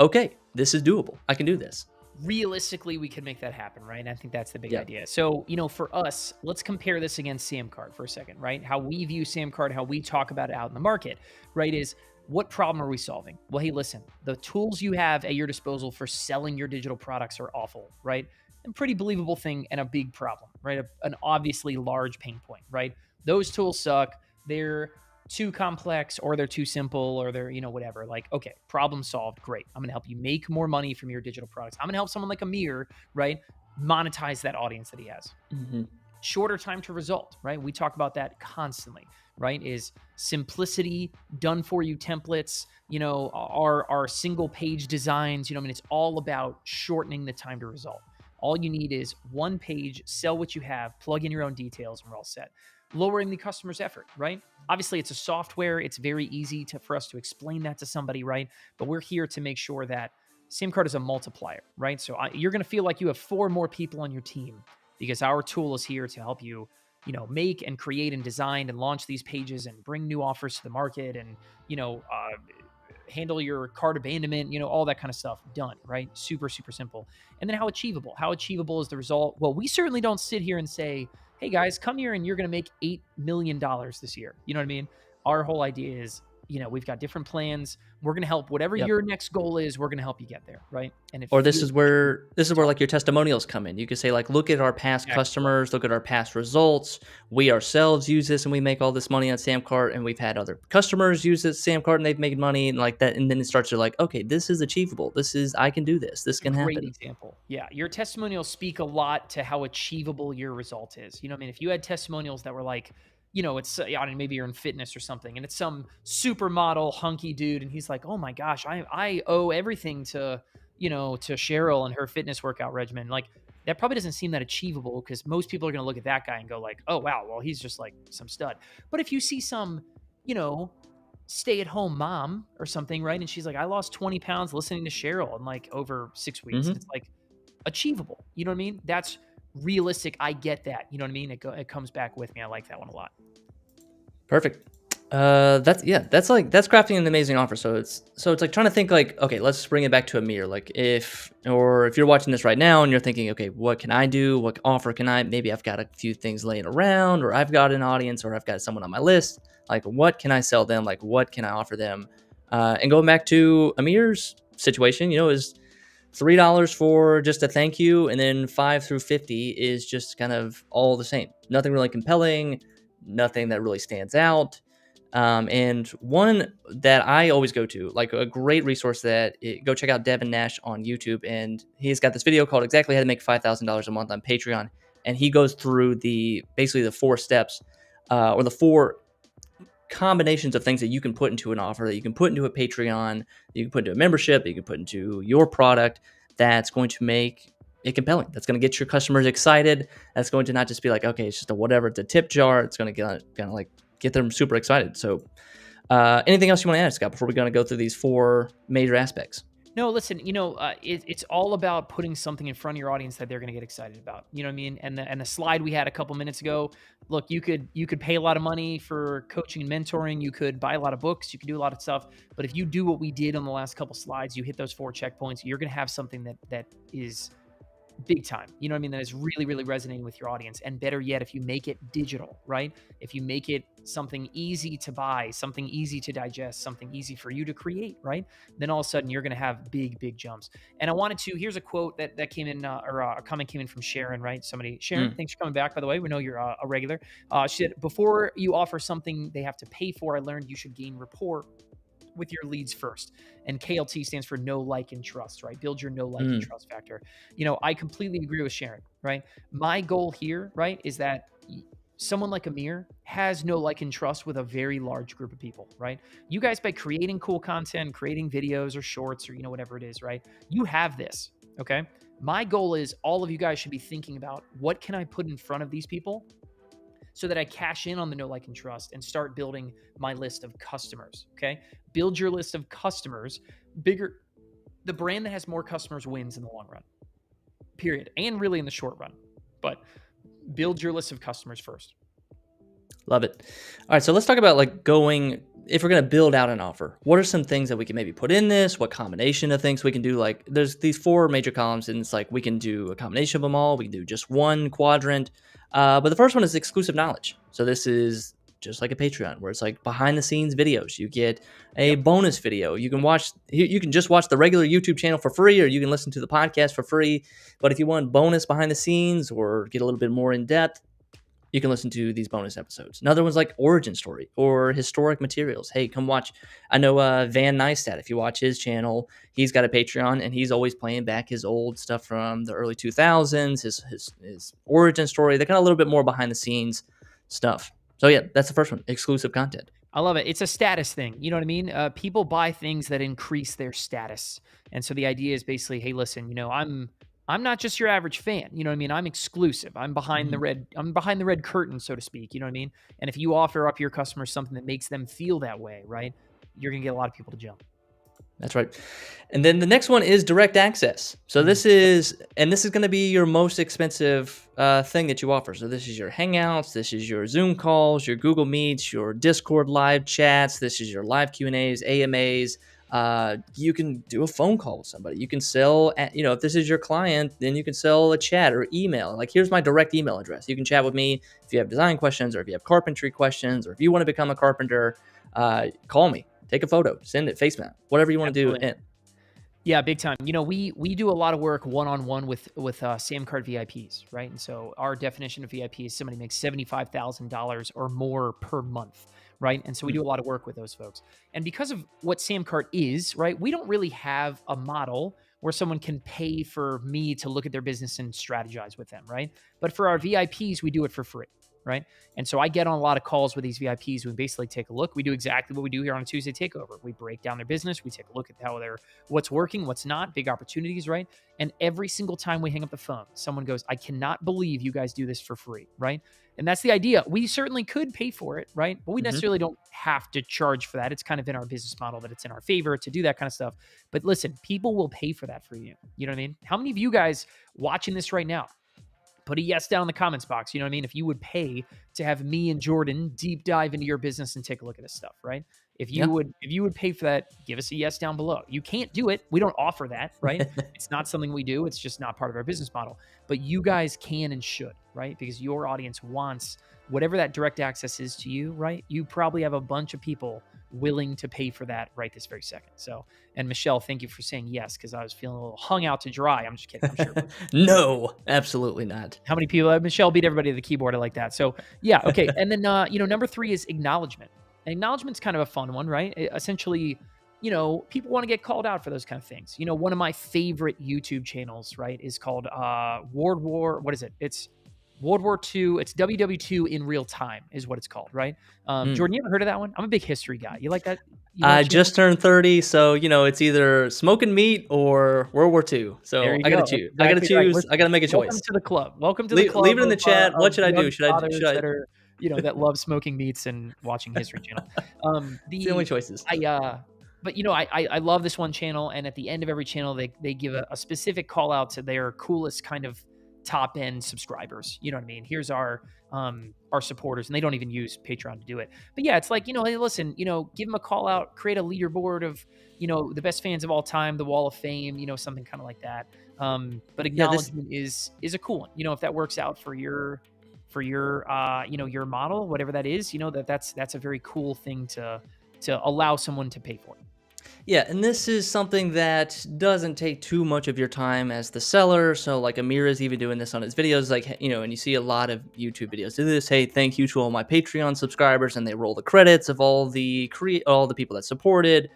S2: okay, this is doable. I can do this.
S1: Realistically, we could make that happen, right? And I think that's the big
S2: Yeah.
S1: idea. So, for us, let's compare this against SamCart for a second, right? How we view SamCart, how we talk about it out in the market, right? Is what problem are we solving? Well, hey, listen, the tools you have at your disposal for selling your digital products are awful, right? And pretty believable thing and a big problem, right? An obviously large pain point, right? Those tools suck. They're too complex or they're too simple or they're, whatever. Like, okay, problem solved. Great. I'm going to help you make more money from your digital products. I'm going to help someone like Amir, right? Monetize that audience that he has.
S2: Mm-hmm.
S1: Shorter time to result, right? We talk about that constantly, right? Is simplicity, done for you templates, our single page designs, it's all about shortening the time to result. All you need is one page, sell what you have, plug in your own details, and we're all set. Lowering the customer's effort, right? Obviously, it's a software. It's very easy for us to explain that to somebody, right? But we're here to make sure that SamCart is a multiplier, right? So you're going to feel like you have 4 more people on your team because our tool is here to help you, make and create and design and launch these pages and bring new offers to the market and, handle your cart abandonment, all that kind of stuff done, right? Super, super simple. And then how achievable? How achievable is the result? Well, we certainly don't sit here and say, hey guys, come here and you're going to make $8 million this year. You know what I mean? Our whole idea is, we've got different plans. We're going to help whatever your next goal is. We're going to help you get there. Right. And
S2: this is where like your testimonials come in. You could say like, look at our past customers, look at our past results. We ourselves use this and we make all this money on SamCart, and we've had other customers use this SamCart and they've made money and like that. And then it starts to like, okay, this is achievable. I can do this. This can happen.
S1: Great example. Yeah. Your testimonials speak a lot to how achievable your result is. If you had testimonials that were like, it's, I don't know, maybe you're in fitness or something and it's some supermodel hunky dude. And he's like, oh my gosh, I owe everything to, to Cheryl and her fitness workout regimen. Like that probably doesn't seem that achievable because most people are going to look at that guy and go like, oh, wow, well, he's just like some stud. But if you see some, stay-at-home mom or something, right? And she's like, I lost 20 pounds listening to Cheryl in like over 6 weeks.
S2: Mm-hmm.
S1: It's like achievable. You know what I mean? That's realistic. I get that. You know what I mean? It comes back with me. I like that one a lot.
S2: Perfect. That's crafting an amazing offer. So it's like trying to think like, okay, let's bring it back to Amir. Like if you're watching this right now and you're thinking, okay, what can I do? What offer can maybe I've got a few things laying around, or I've got an audience, or I've got someone on my list. Like what can I sell them? Like what can I offer them? And going back to Amir's situation, is $3 for just a thank you, and then 5 through 50 is just kind of all the same. Nothing really compelling, nothing that really stands out. And one that I always go to, like a great resource go check out Devin Nash on YouTube, and he's got this video called Exactly How to Make $5,000 a Month on Patreon, and he goes through basically the 4 steps, or the 4 combinations of things that you can put into an offer, that you can put into a Patreon, that you can put into a membership, that you can put into your product that's going to make it compelling. That's going to get your customers excited. That's going to not just be like, okay, it's just a whatever, it's a tip jar. It's going to get them super excited. So anything else you want to add, Scott, before we're going to go through these 4 major aspects?
S1: No, listen, it's all about putting something in front of your audience that they're going to get excited about. You know what I mean? And the slide we had a couple minutes ago, look, you could pay a lot of money for coaching and mentoring. You could buy a lot of books. You could do a lot of stuff. But if you do what we did on the last couple slides, you hit those 4 checkpoints, you're going to have something that is big time. You know what I mean? That is really, really resonating with your audience. And better yet, if you make it digital, right? If you make it something easy to buy, something easy to digest, something easy for you to create, right? Then all of a sudden you're going to have big, big jumps. And I wanted to, here's a quote that came in, or a comment came in from Sharon, right? Sharon, thanks for coming back, by the way. We know you're a regular. She said, before you offer something they have to pay for, I learned you should gain rapport with your leads first. And KLT stands for know, like, and trust, right? Build your know, like, and trust factor. I completely agree with Sharon, right? My goal here, right, is that someone like Amir has know, like, and trust with a very large group of people, right? You guys, by creating cool content, creating videos or shorts or, whatever it is, right? You have this, okay? My goal is all of you guys should be thinking about what can I put in front of these people so that I cash in on the know, like, and trust and start building my list of customers, okay? Build your list of customers bigger the brand that has more customers wins in the long run, period. And really in the short run, but build your list of customers first.
S2: Love it. All right, so let's talk about like if we're going to build out an offer, what are some things that we can maybe put in this? What combination of things we can do? Like there's these 4 major columns, and it's like we can do a combination of them all. We can do just one quadrant. But the first one is exclusive knowledge. So this is just like a Patreon where it's like behind the scenes videos. You get a bonus video. You can just watch the regular YouTube channel for free, or you can listen to the podcast for free. But if you want bonus behind the scenes or get a little bit more in depth, you can listen to these bonus episodes. Another one's like origin story or historic materials. Hey, come watch. I know Van Neistat, if you watch his channel, he's got a Patreon and he's always playing back his old stuff from the early 2000s, his origin story. They're kind of a little bit more behind the scenes stuff. So yeah, that's the first one, exclusive content.
S1: I love it. It's a status thing. You know what I mean? People buy things that increase their status. And so the idea is basically, hey, listen, I'm not just your average fan. You know what I mean? I'm exclusive. I'm behind the red curtain, so to speak. You know what I mean? And if you offer up your customers something that makes them feel that way, right? You're going to get a lot of people to jump.
S2: That's right. And then the next one is direct access. So this is going to be your most expensive thing that you offer. So this is your Hangouts, this is your Zoom calls, your Google Meets, your Discord live chats, this is your live Q&As, AMAs. You can do a phone call with somebody. You can sell, if this is your client, then you can sell a chat or email. Like, here's my direct email address. You can chat with me if you have design questions, or if you have carpentry questions, or if you want to become a carpenter, call me, take a photo, send it, FaceMap, whatever you want to do.
S1: Yeah, big time. We do a lot of work one-on-one with SamCart VIPs, right? And so our definition of VIP is somebody makes $75,000 or more per month, right? And so we do a lot of work with those folks. And because of what SamCart is, right, we don't really have a model where someone can pay for me to look at their business and strategize with them, right? But for our VIPs, we do it for free, right? And so I get on a lot of calls with these VIPs. We basically take a look. We do exactly what we do here on a Tuesday Takeover. We break down their business. We take a look at what's working, what's not, big opportunities, right? And every single time we hang up the phone, someone goes, I cannot believe you guys do this for free, right? And that's the idea. We certainly could pay for it, right? But we necessarily don't have to charge for that. It's kind of in our business model that it's in our favor to do that kind of stuff. But listen, people will pay for that for you. You know what I mean? How many of you guys watching this right now, put a yes down in the comments box. You know what I mean? If you would pay to have me and Jordan deep dive into your business and take a look at this stuff, right? If you would pay for that, give us a yes down below. You can't do it. We don't offer that, right? It's not something we do. It's just not part of our business model. But you guys can and should, right? Because your audience wants whatever that direct access is to you, right? You probably have a bunch of people willing to pay for that right this very second. So, and Michelle, thank you for saying yes, because I was feeling a little hung out to dry. I'm just kidding. I'm sure.
S2: No, absolutely not.
S1: How many people? Michelle beat everybody to the keyboard. I like that. So yeah, okay. And then number 3 is acknowledgement. And acknowledgement's kind of a fun one, right? Essentially, people want to get called out for those kind of things. One of my favorite YouTube channels, right, is called World War. What is it? It's World War II. It's WW2 in real time is what it's called, right? Jordan, you ever heard of that one? I'm a big history guy. You like that?
S2: I just turned 30, so it's either smoking meat or World War II. So I gotta choose.
S1: Exactly.
S2: I gotta choose.
S1: Right.
S2: I gotta make a choice.
S1: Welcome to the club. Welcome to the club.
S2: Leave it in the chat. What should I do? Should I?
S1: That are, that love smoking meats and watching History Channel.
S2: The only choices.
S1: But I love this one channel, and at the end of every channel, they give a specific call out to their coolest kind of top end subscribers. You know what I mean? Here's our supporters, and they don't even use Patreon to do it. But yeah, it's like, hey, listen, give them a call out, create a leaderboard of, the best fans of all time, the Wall of Fame, something kind of like that. But acknowledgement is a cool one. If that works out for your your model, whatever that is, that's a very cool thing to allow someone to pay for.
S2: Yeah, and this is something that doesn't take too much of your time as the seller. So like Amir is even doing this on his videos, and you see a lot of YouTube videos do this. Hey, thank you to all my Patreon subscribers, and they roll the credits of all the people that supported.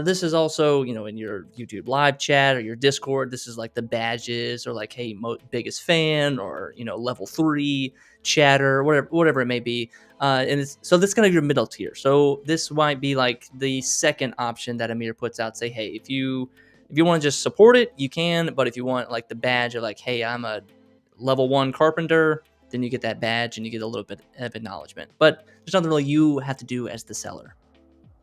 S2: This is also, in your YouTube live chat or your Discord, this is like the badges or like, hey, biggest fan or, level 3 chatter, whatever it may be. So this is kind of your middle tier. So this might be like the second option that Amir puts out. Say, hey, if you want to just support it, you can. But if you want like the badge of like, hey, I'm a level 1 carpenter, then you get that badge and you get a little bit of acknowledgement. But there's nothing really you have to do as the seller.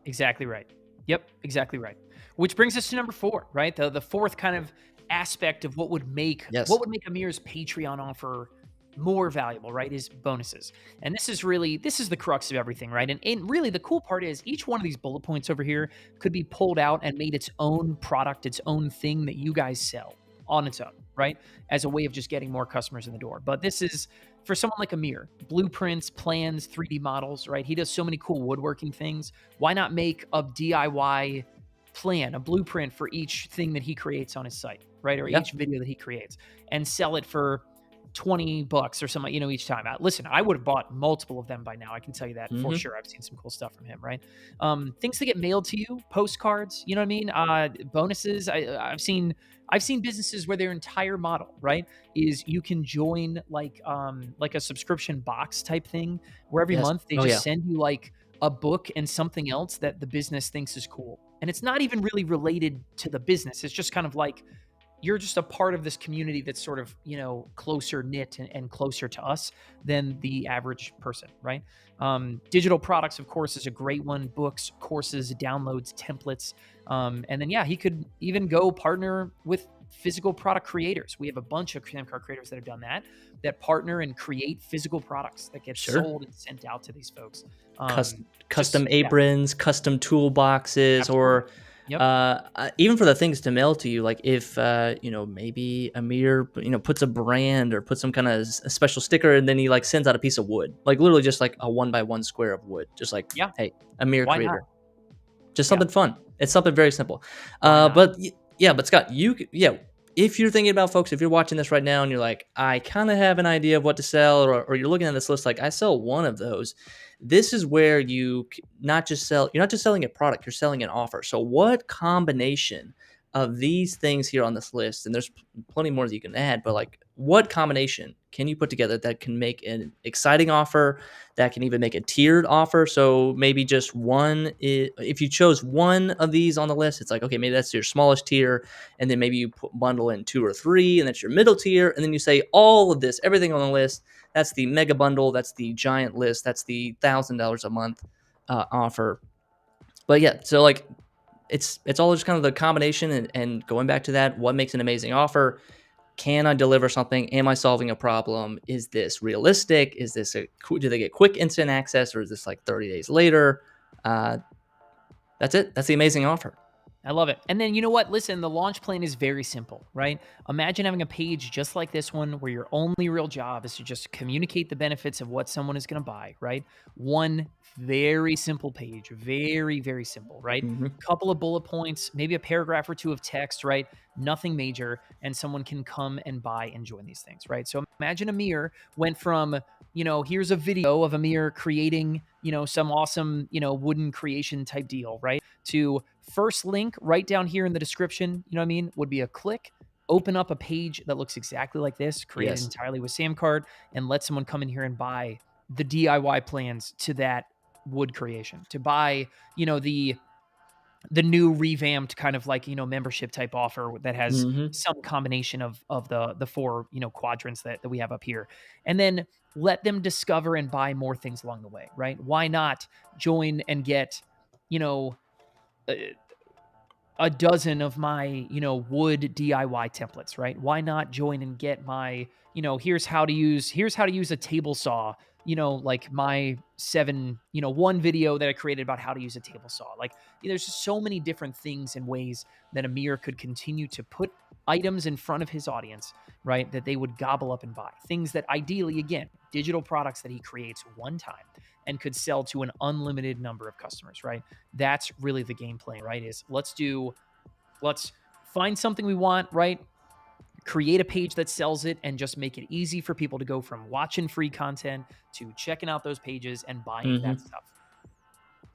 S1: Exactly right. Yep, exactly right. Which brings us to number 4, right? The fourth kind of aspect of what would make
S2: Yes.
S1: Amir's Patreon offer more valuable, right? Is bonuses. And this is the crux of everything, right? And really the cool part is each one of these bullet points over here could be pulled out and made its own product, its own thing that you guys sell on its own, right? As a way of just getting more customers in the door. But this is for someone like Amir, blueprints, plans, 3D models, right? He does so many cool woodworking things. Why not make a DIY plan, a blueprint for each thing that he creates on his site, right? Or each video that he creates, and sell it for $20 or something, each time. Listen, I would have bought multiple of them by now. I can tell you that for sure. I've seen some cool stuff from him, right? Things that get mailed to you, postcards, you know what I mean? Bonuses. I've seen businesses where their entire model, right, is you can join like a subscription box type thing where every month they just send you like a book and something else that the business thinks is cool. And it's not even really related to the business. It's just kind of like you're just a part of this community that's sort of, closer knit and closer to us than the average person, right? Digital products, of course, is a great one. Books, courses, downloads, templates. And then, he could even go partner with physical product creators. We have a bunch of SamCart creators that have done that partner and create physical products that get sold and sent out to these folks.
S2: Custom aprons, custom toolboxes, or even for the things to mail to you, like if maybe Amir puts a brand or puts some kind of a special sticker, and then he like sends out a piece of wood, like literally just like a 1x1 square of wood, just like hey, Amir creator, not? Just something fun. It's something very simple. But Scott, if you're thinking about, folks, if you're watching this right now and you're like, I kind of have an idea of what to sell, or you're looking at this list like, I sell one of those, this is where you're not just selling a product, you're selling an offer. So what combination of these things here on this list, and there's plenty more that you can add, but like what combination can you put together that can make an exciting offer, that can even make a tiered offer? So maybe just one, if you chose one of these on the list, it's like, okay, maybe that's your smallest tier, and then maybe you bundle in 2 or 3, and that's your middle tier, and then you say all of this, everything on the list, that's the mega bundle, that's the giant list, that's the $1,000 a month offer. But so like it's all just kind of the combination, and going back to that, what makes an amazing offer? Can I deliver something? Am I solving a problem? Is this realistic? Is this do they get quick instant access, or is this like 30 days later? That's it. That's the amazing offer.
S1: I love it. And then you know what? Listen, the launch plan is very simple, right? Imagine having a page just like this one where your only real job is to just communicate the benefits of what someone is going to buy, right? One very simple page, very, very simple, right? Couple of bullet points, maybe a paragraph or 2 of text, right? Nothing major, and someone can come and buy and join these things, right? So imagine Amir went from, here's a video of Amir creating, some awesome, wooden creation type deal, right? To first link right down here in the description, would be a click, open up a page that looks exactly like this, created entirely with SamCart, and let someone come in here and buy the DIY plans to that wood creation, to buy, the new revamped kind of like, membership type offer that has some combination of the 4, quadrants that we have up here. And then let them discover and buy more things along the way, right? Why not join and get, a dozen of my, wood DIY templates, right? Why not join and get my, here's how to use a table saw, like my 1 video that I created about how to use a table saw. Like, there's just so many different things and ways that Amir could continue to put items in front of his audience, right? That they would gobble up and buy. Things that ideally, again, digital products that he creates one time and could sell to an unlimited number of customers, right? That's really the game plan, right? Is let's find something we want, right? Create a page that sells it and just make it easy for people to go from watching free content to checking out those pages and buying that stuff.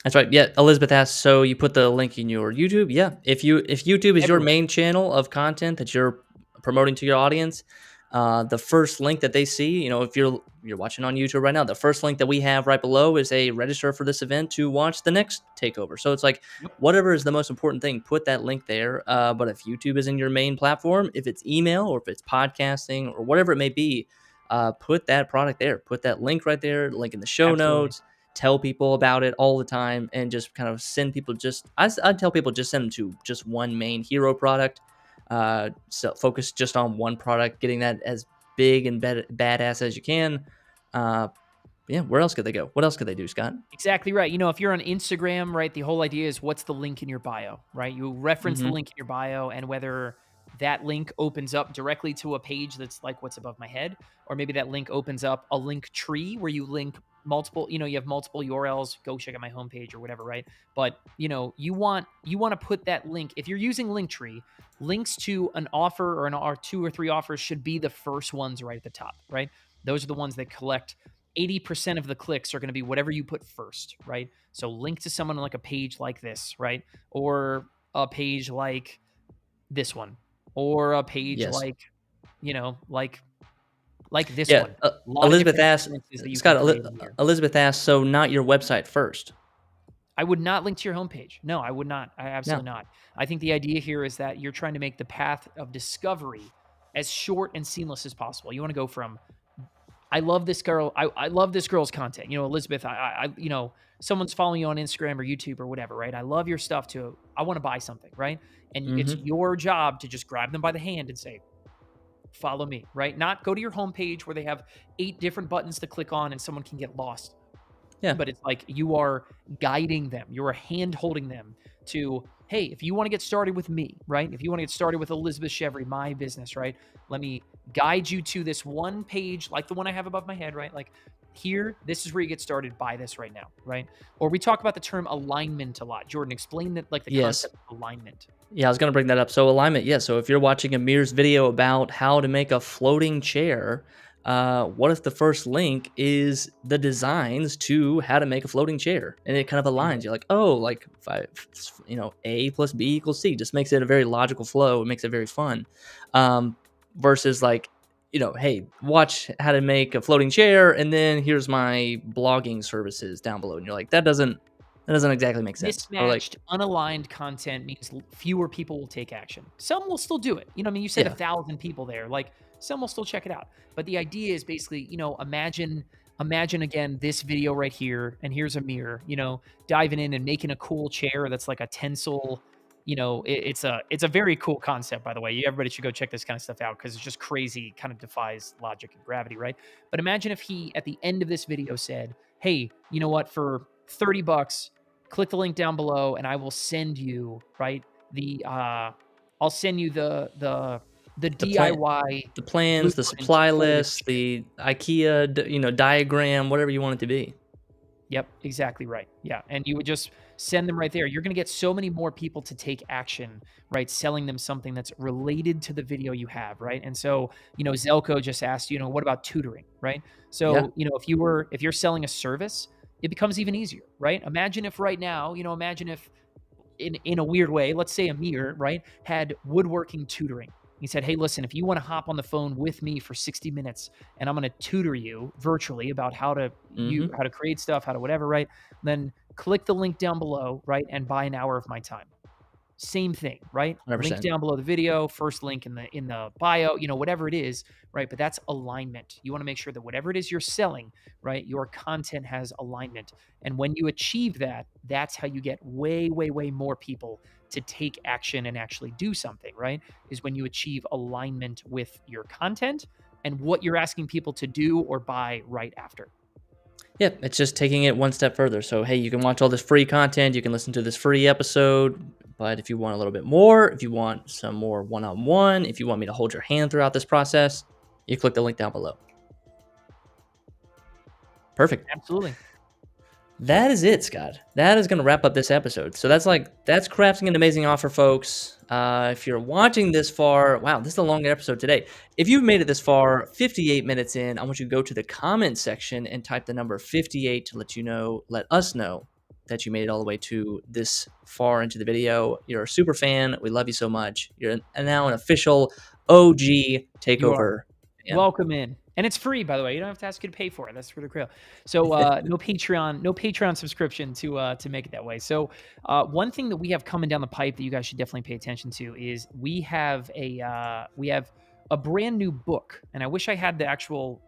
S2: That's right. Yeah. Elizabeth asks, so you put the link in your YouTube? Yeah. If YouTube is your main channel of content that you're promoting to your audience, the first link that they see, if you're watching on YouTube right now, the first link that we have right below is a register for this event to watch the next takeover. So it's like, whatever is the most important thing, put that link there. But if YouTube isn't your main platform, if it's email or if it's podcasting or whatever it may be, put that product there, put that link right there, link in the show notes. tell people about it all the time, and just kind of send people I'd tell people just send them to just one main hero product. So focus just on one product, getting that as big and badass as you can. Yeah, where else could they go? What else could they do, Scott?
S1: Exactly right. If you're on Instagram, right, the whole idea is what's the link in your bio, right? You reference the
S2: Mm-hmm.
S1: link in your bio, and whether that link opens up directly to a page that's like what's above my head, or maybe that link opens up a link tree where you link multiple, you have multiple URLs, go check out my homepage or whatever, right? But you want to put that link, if you're using Linktree, links to an offer or two or three offers should be the first ones right at the top, right? Those are the ones that collect 80% of the clicks are going to be whatever you put first, right? So link to someone on like a page like this, right? Or a page like this one, or a page
S2: Yes.
S1: like, like this
S2: Yeah.
S1: one. A lot of
S2: Elizabeth
S1: different
S2: asked,
S1: experiences that you can
S2: Scott,
S1: create in here.
S2: Elizabeth asked, so not your website first.
S1: I would not link to your homepage. No, I would not. I
S2: No.
S1: absolutely not. I think the idea here is that you're trying to make the path of discovery as short and seamless as possible. You want to go from, I love this girl. I love this girl's content. Elizabeth, someone's following you on Instagram or YouTube or whatever, right? I love your stuff too. I want to buy something, right? And it's
S2: Mm-hmm.
S1: your job to just grab them by the hand and say, follow me, right? Not go to your homepage where they have 8 different buttons to click on and someone can get lost.
S2: Yeah.
S1: But it's like you are guiding them. You are hand holding them to, hey, if you want to get started with me, right? If you want to get started with Elizabeth Chevry, my business, right? Let me guide you to this one page, like the one I have above my head, right? Like here, this is where you get started. Buy this right now, right? Or we talk about the term alignment a lot. Jordan, explain that, like the
S2: Yes.
S1: concept of alignment.
S2: Yeah, I was going to bring that up. So alignment, yeah. So if you're watching Amir's video about how to make a floating chair, what if the first link is the designs to how to make a floating chair, and it kind of aligns? You're like, oh, like A plus B equals C. Just makes it a very logical flow. It makes it very fun. Versus like, hey, watch how to make a floating chair, and then here's my blogging services down below, and you're like, that doesn't exactly make sense. Or like,
S1: Mismatched, unaligned content means fewer people will take action. Some will still do it. You said
S2: Yeah.
S1: 1,000 people there. Like some will still check it out. But the idea is basically, imagine again this video right here, and here's Amir, diving in and making a cool chair that's like a tensile. It's a very cool concept, by the way. Everybody should go check this kind of stuff out because it's just crazy, kind of defies logic and gravity, right? But imagine if he at the end of this video said, "Hey, you know what? For $30, click the link down below, and I will send you I'll send you the DIY
S2: the plans, the
S1: blueprint
S2: supply
S1: for this
S2: list,
S1: chair."
S2: the IKEA, diagram, whatever you want it to be.
S1: Yep, exactly right. Yeah, and you would just send them right there. You're going to get so many more people to take action, right? Selling them something that's related to the video you have, right? And so, Zelko just asked, what about tutoring, right?
S2: Yeah.
S1: So, if you're selling a service, it becomes even easier, right? Imagine if right now, imagine if in a weird way, let's say Amir, right, had woodworking tutoring. He said, hey, listen, if you want to hop on the phone with me for 60 minutes and I'm going to tutor you virtually about how to
S2: Mm-hmm.
S1: how to create stuff, how to whatever, right? Then click the link down below, right? And buy an hour of my time. Same thing, right?
S2: 100%.
S1: Link down below the video, first link in the bio, whatever it is, right? But that's alignment. You want to make sure that whatever it is you're selling, right, your content has alignment. And when you achieve that, that's how you get way, way, way more people to take action and actually do something, right? Is when you achieve alignment with your content and what you're asking people to do or buy right after.
S2: Yeah, it's just taking it one step further. So, hey, you can watch all this free content. You can listen to this free episode. But if you want a little bit more, if you want some more one-on-one, if you want me to hold your hand throughout this process, you click the link down below. Perfect.
S1: Absolutely.
S2: That is it, Scott. That is going to wrap up this episode. So that's crafting an amazing offer, folks. If you're watching this far, wow, this is a long episode today. If you've made it this far, 58 minutes in, I want you to go to the comment section and type the number 58 to let us know that you made it all the way to this far into the video. You're a super fan. We love you so much. You're now an official OG takeover fan.
S1: Welcome in. And it's free, by the way. You don't have to ask you to pay for it. That's really cool. So no Patreon subscription to make it that way. So one thing that we have coming down the pipe that you guys should definitely pay attention to is we have a brand new book, and I wish I had the actual,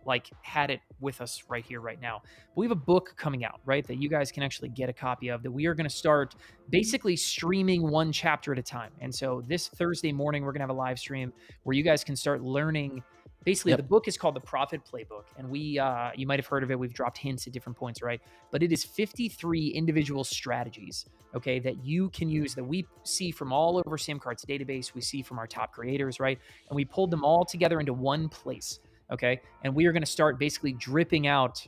S1: had it with us right here, right now. But we have a book coming out, right, that you guys can actually get a copy of, that we are going to start basically streaming one chapter at a time. And so this Thursday morning, we're going to have a live stream where you guys can start learning. Basically, the book is called The Profit Playbook, and we, you might have heard of it. We've dropped hints at different points, right? But it is 53 individual strategies, okay, that you can use, that we see from all over SamCart's database. We see from our top creators, right? And we pulled them all together into one place, okay? And we are going to start basically dripping out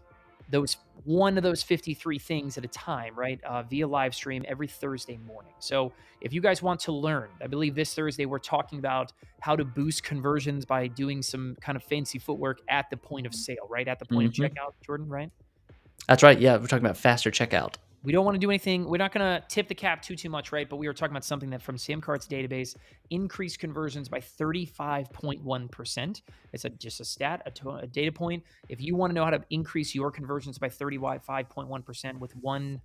S1: one of those 53 things at a time, right? Via live stream every Thursday morning. So if you guys want to learn, I believe this Thursday we're talking about how to boost conversions by doing some kind of fancy footwork at the point of sale, right? At the point of checkout, Jordan, right?
S2: That's right. Yeah, we're talking about faster checkout.
S1: We don't want to do anything. We're not going to tip the cap too much, right? But we were talking about something that from SamCart's database increased conversions by 35.1%. It's just a stat, a data point. If you want to know how to increase your conversions by 35.1% with one,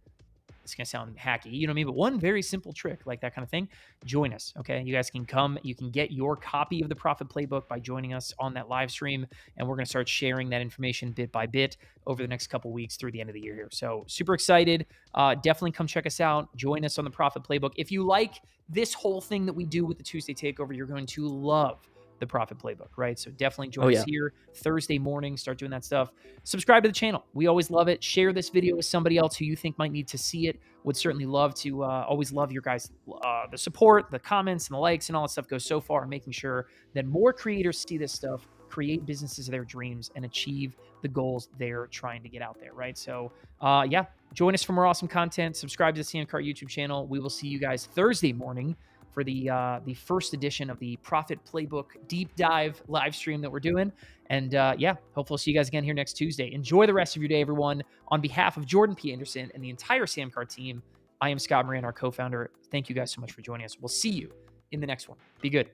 S1: it's going to sound hacky, you know what I mean? But one very simple trick, like that kind of thing, join us, okay? You guys can come. You can get your copy of the Profit Playbook by joining us on that live stream, and we're going to start sharing that information bit by bit over the next couple weeks through the end of the year here. So super excited. Definitely come check us out. Join us on the Profit Playbook. If you like this whole thing that we do with the Tuesday Takeover, you're going to love the Profit Playbook, right? So definitely join us here Thursday morning. Start doing that stuff. Subscribe to the channel. We always love it. Share this video with somebody else who you think might need to see it. Would certainly love to, always love your guys, the support, the comments, and the likes, and all that stuff goes so far in making sure that more creators see this stuff, create businesses of their dreams, and achieve the goals they're trying to get out there, right? So, yeah, join us for more awesome content. Subscribe to the SamCart YouTube channel. We will see you guys Thursday morning for the first edition of the Profit Playbook deep dive live stream that we're doing. And yeah, hopefully we'll see you guys again here next Tuesday. Enjoy the rest of your day, everyone. On behalf of Jordan P. Anderson and the entire SamCart team, I am Scott Moran, our co-founder. Thank you guys so much for joining us. We'll see you in the next one. Be good.